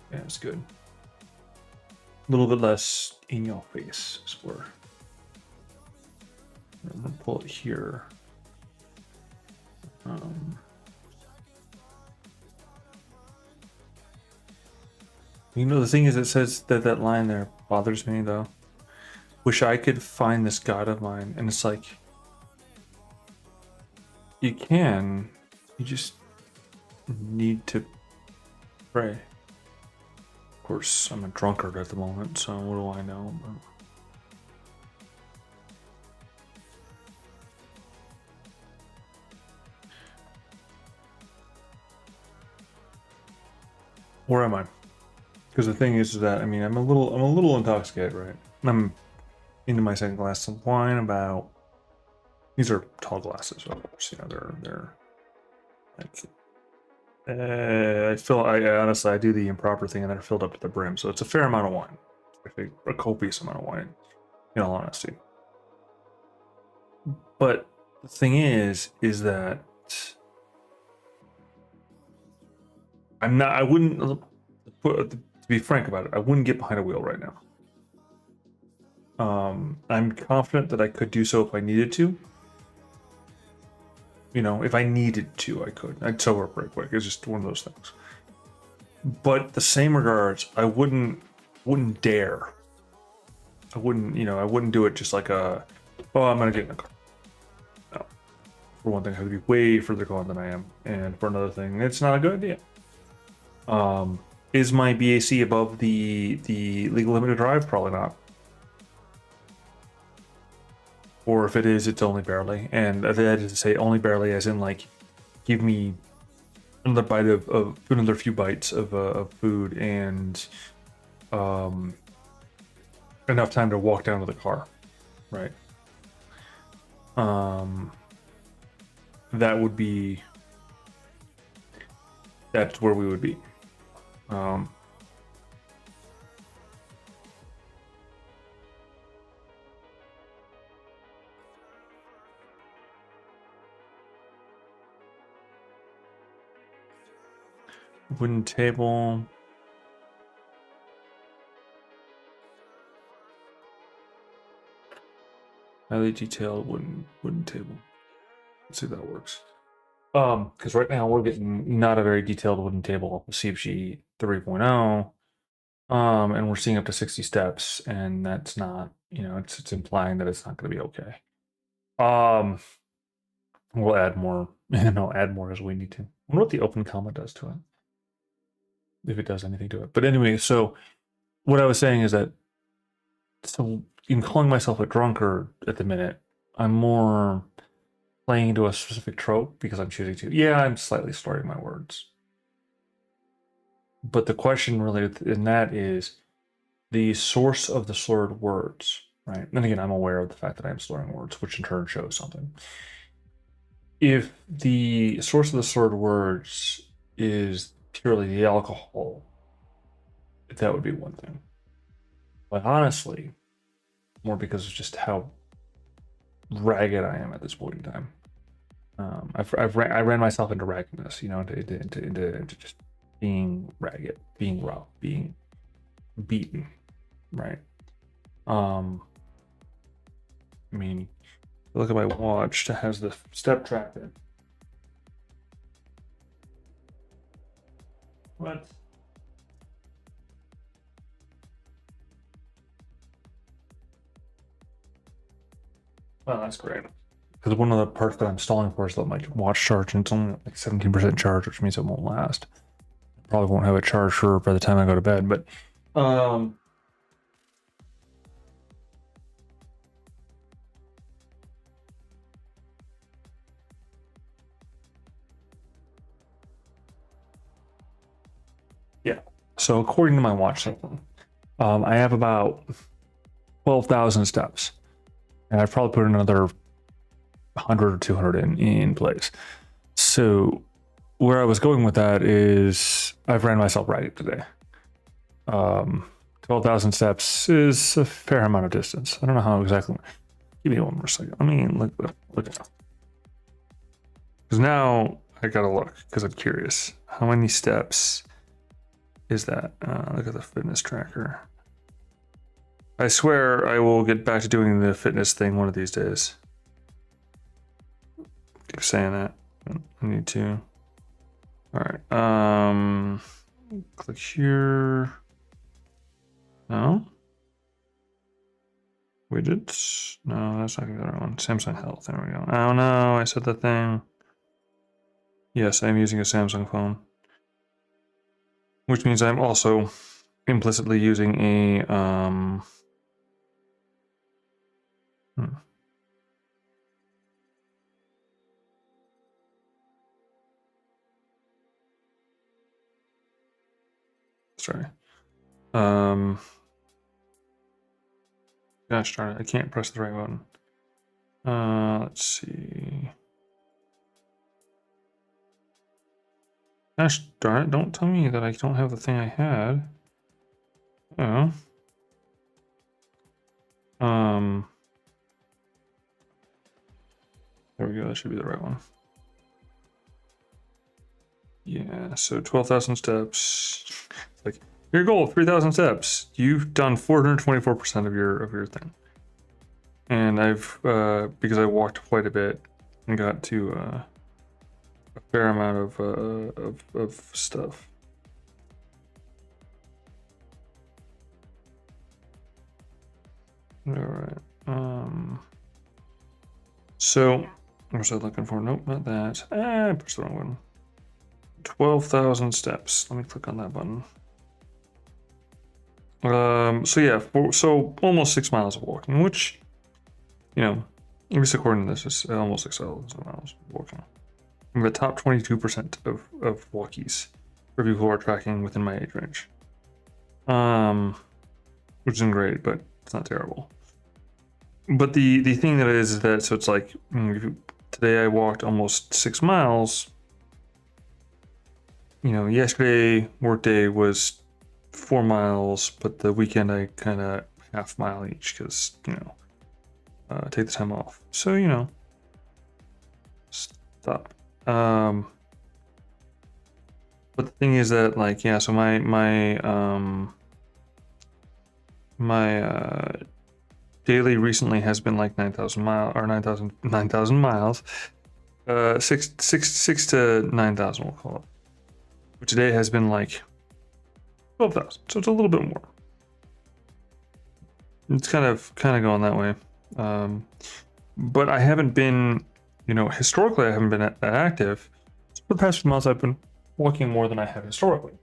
Yeah, it's good. A little bit less in your face, score. I'm gonna pull it here. You know, the thing is, it says that that line there bothers me though. Wish I could find this god of mine, and it's like, you can, you just need to pray. Of course, I'm a drunkard at the moment, so what do I know? But... where am I? Because the thing is that, I mean, I'm a little intoxicated, right? I'm into my second glass of wine. About, these are tall glasses, of course. You know, they're like, I honestly, I do the improper thing and then filled up to the brim, so it's a fair amount of wine. Like a copious amount of wine, in all honesty. But the thing is that I'm not. I wouldn't. To be frank about it, I wouldn't get behind a wheel right now. I'm confident that I could do so if I needed to. You know, if I needed to, I could. I'd sober up right quick. It's just one of those things. But the same regards, I wouldn't dare. I wouldn't, you know, I wouldn't do it just like a, oh, I'm gonna get in the car. No. For one thing, I have to be way further gone than I am, and for another thing, it's not a good idea. Is my BAC above the legal limit to drive? Probably not. Or if it is, it's only barely. And that is to say only barely as in like, give me another bite of another few bites of food and enough time to walk down to the car, right? That would be, that's where we would be. Wooden table. Highly detailed wooden table. Let's see if that works. Because right now we're getting not a very detailed wooden table with CFG 3.0. And we're seeing up to 60 steps, and that's not, it's implying that it's not going to be okay. We'll add more, add more as we need to. I wonder what the open comma does to it, if it does anything to it. But anyway, so what I was saying is that, so in calling myself a drunkard at the minute, I'm more playing into a specific trope because I'm choosing to. Yeah, I'm slightly slurring my words. But the question related in that is the source of the slurred words, right? And again, I'm aware of the fact that I'm slurring words, which in turn shows something. If the source of the slurred words is purely the alcohol, that would be one thing. But honestly, more because of just how ragged I am at this point in time. I ran myself into raggedness, into just being ragged, being rough, being beaten, right? I mean, look at my watch that has the step tracker. What? Well, that's great. Because one of the parts that I'm stalling for is let my watch charge, and it's only like 17% charge, which means it won't last. Probably won't have it charged for by the time I go to bed, but yeah. So according to my watch cycle, I have about 12,000 steps, and I've probably put another 100 or 200 in place. So where I was going with that is I've ran myself ragged today. 12,000 steps is a fair amount of distance. I don't know how exactly. Give me one more second. I mean, look at that. Because now I gotta look because I'm curious. How many steps is that? Look at the fitness tracker. I swear I will get back to doing the fitness thing one of these days. Keep saying that. I need to. All right. Click here. No. Widgets. No, that's not gonna be the right one. Samsung Health. There we go. Oh no, I said the thing. Yes, I'm using a Samsung phone, which means I'm also implicitly using a Sorry. Gosh darn it, I can't press the right button. Let's see. Gosh darn it, don't tell me that I don't have the thing I had. Oh. There we go, that should be the right one. Yeah, so 12,000 steps. Like, your goal, 3,000 steps. You've done 424% of your thing. And I've, because I walked quite a bit and got to a fair amount of stuff. All right. So, what was I looking for? Nope, not that. I pushed the wrong one. 12,000 steps. Let me click on that button. So yeah, so almost 6 miles of walking, which, at least according to this, is almost 6 miles of walking. I'm the top 22% of walkies for people who are tracking within my age range. Which isn't great, but it's not terrible. But the thing that is that, so it's like, today I walked almost 6 miles. You know, yesterday workday was 4 miles, but the weekend I kind of half mile each because, take the time off. So, stop. But the thing is that, like, yeah, so my daily recently has been like 9,000 miles or 9,000 miles. 6 to 9,000 we'll call it. But today has been like 12,000, so it's a little bit more. It's kind of going that way. But I haven't been, historically I haven't been that active. So for the past few months I've been walking more than I have historically.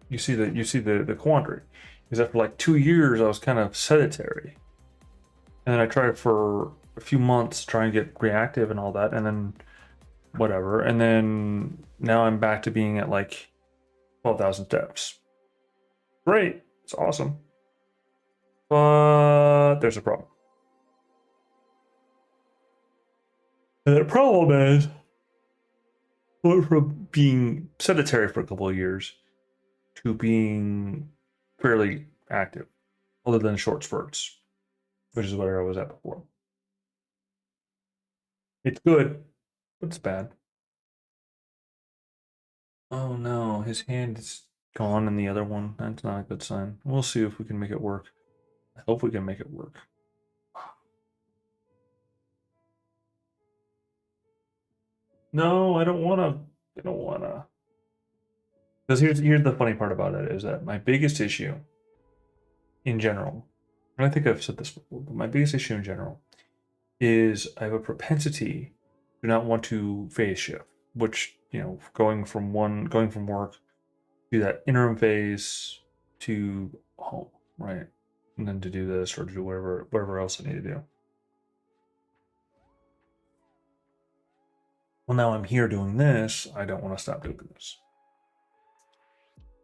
You see the quandary. Is that for like 2 years I was kind of sedentary. And then I tried for a few months to try and get reactive and all that, and then whatever. And then now I'm back to being at like 12,000 steps. Great. It's awesome. But there's a problem. And the problem is, went from being sedentary for a couple of years to being fairly active, other than short spurts, which is where I was at before. It's good, but it's bad. Oh no, his hand is gone in the other one. That's not a good sign. We'll see if we can make it work. I hope we can make it work. No, I don't want to. I don't want to. Because here's the funny part about it is that my biggest issue in general, and I think I've said this before, but my biggest issue in general is I have a propensity to not want to phase shift, which, going from work to that interim phase to home, right? And then to do this or to do whatever else I need to do. Well, now I'm here doing this. I don't want to stop doing this.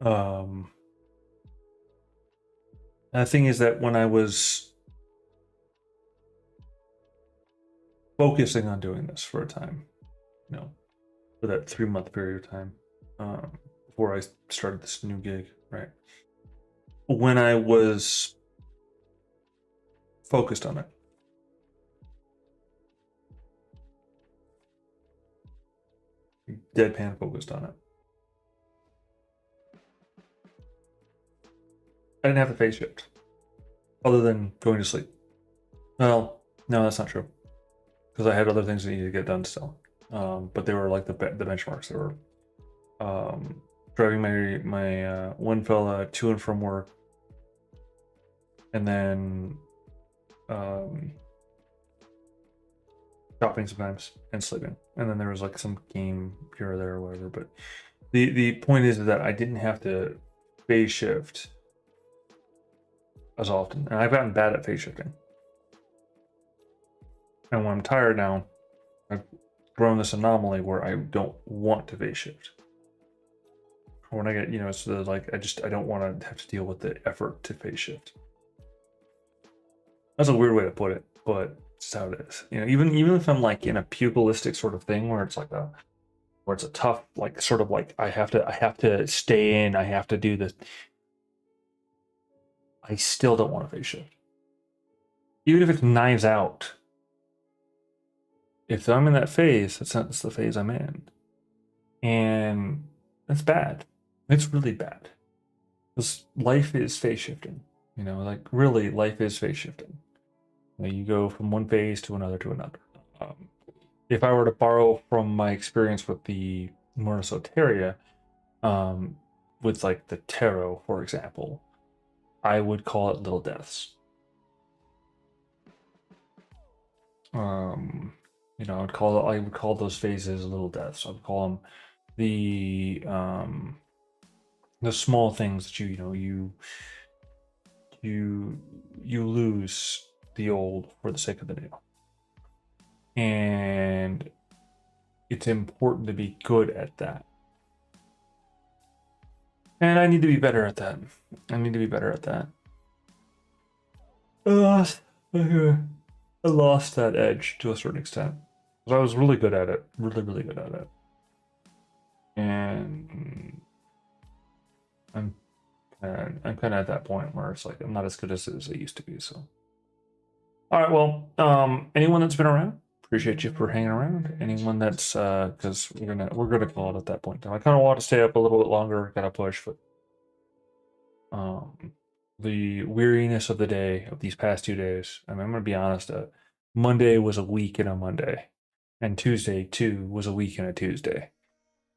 And the thing is that when I was focusing on doing this for a time, for that 3-month period of time, before I started this new gig, right? When I was focused on it, deadpan focused on it, I didn't have to phase shift, other than going to sleep. Well, no, that's not true, because I had other things that needed to get done still. But they were like the benchmarks. They were driving my one fella to and from work, and then shopping sometimes and sleeping, and then there was like some game here or there or whatever. But the point is that I didn't have to phase shift as often, and I've gotten bad at phase shifting. And when I'm tired now, I've grown this anomaly where I don't want to phase shift. Or when I get, it's like I don't want to have to deal with the effort to phase shift. That's a weird way to put it, but it's how it is. Even if I'm like in a pugilistic sort of thing where it's like where it's a tough, like sort of like I have to stay in, I have to do this. I still don't want to phase shift. Even if it's Knives Out. If I'm in that phase, that's the phase I'm in. And that's bad. It's really bad. Because life is phase shifting. Like really, life is phase shifting. You go from one phase to another to another. If I were to borrow from my experience with the Murder Soteria, with like the tarot, for example, I would call it little deaths. I would call those phases little deaths. I would call them the small things that you lose the old for the sake of the new. And it's important to be good at that. And I need to be better at that. I need to be better at that. I lost that edge to a certain extent. I was really good at it. Really, really good at it. And I'm kind of at that point where it's like I'm not as good as I used to be. So, all right. Well, anyone that's been around, appreciate you for hanging around. Anyone that's because we're gonna call it at that point. I kind of want to stay up a little bit longer. Gotta push, but the weariness of the day of these past 2 days. I mean, I'm gonna be honest. Monday was a week and a Monday, and Tuesday too was a week and a Tuesday.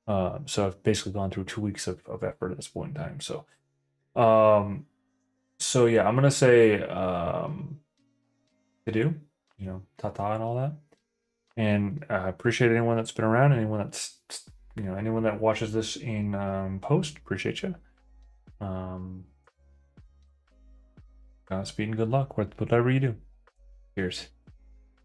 So I've basically gone through 2 weeks of effort at this point in time. So yeah, I'm gonna say to do, ta-ta and all that. And I appreciate anyone that's been around, anyone that's anyone that watches this in post. Appreciate you. Godspeed and good luck with whatever you do. Cheers.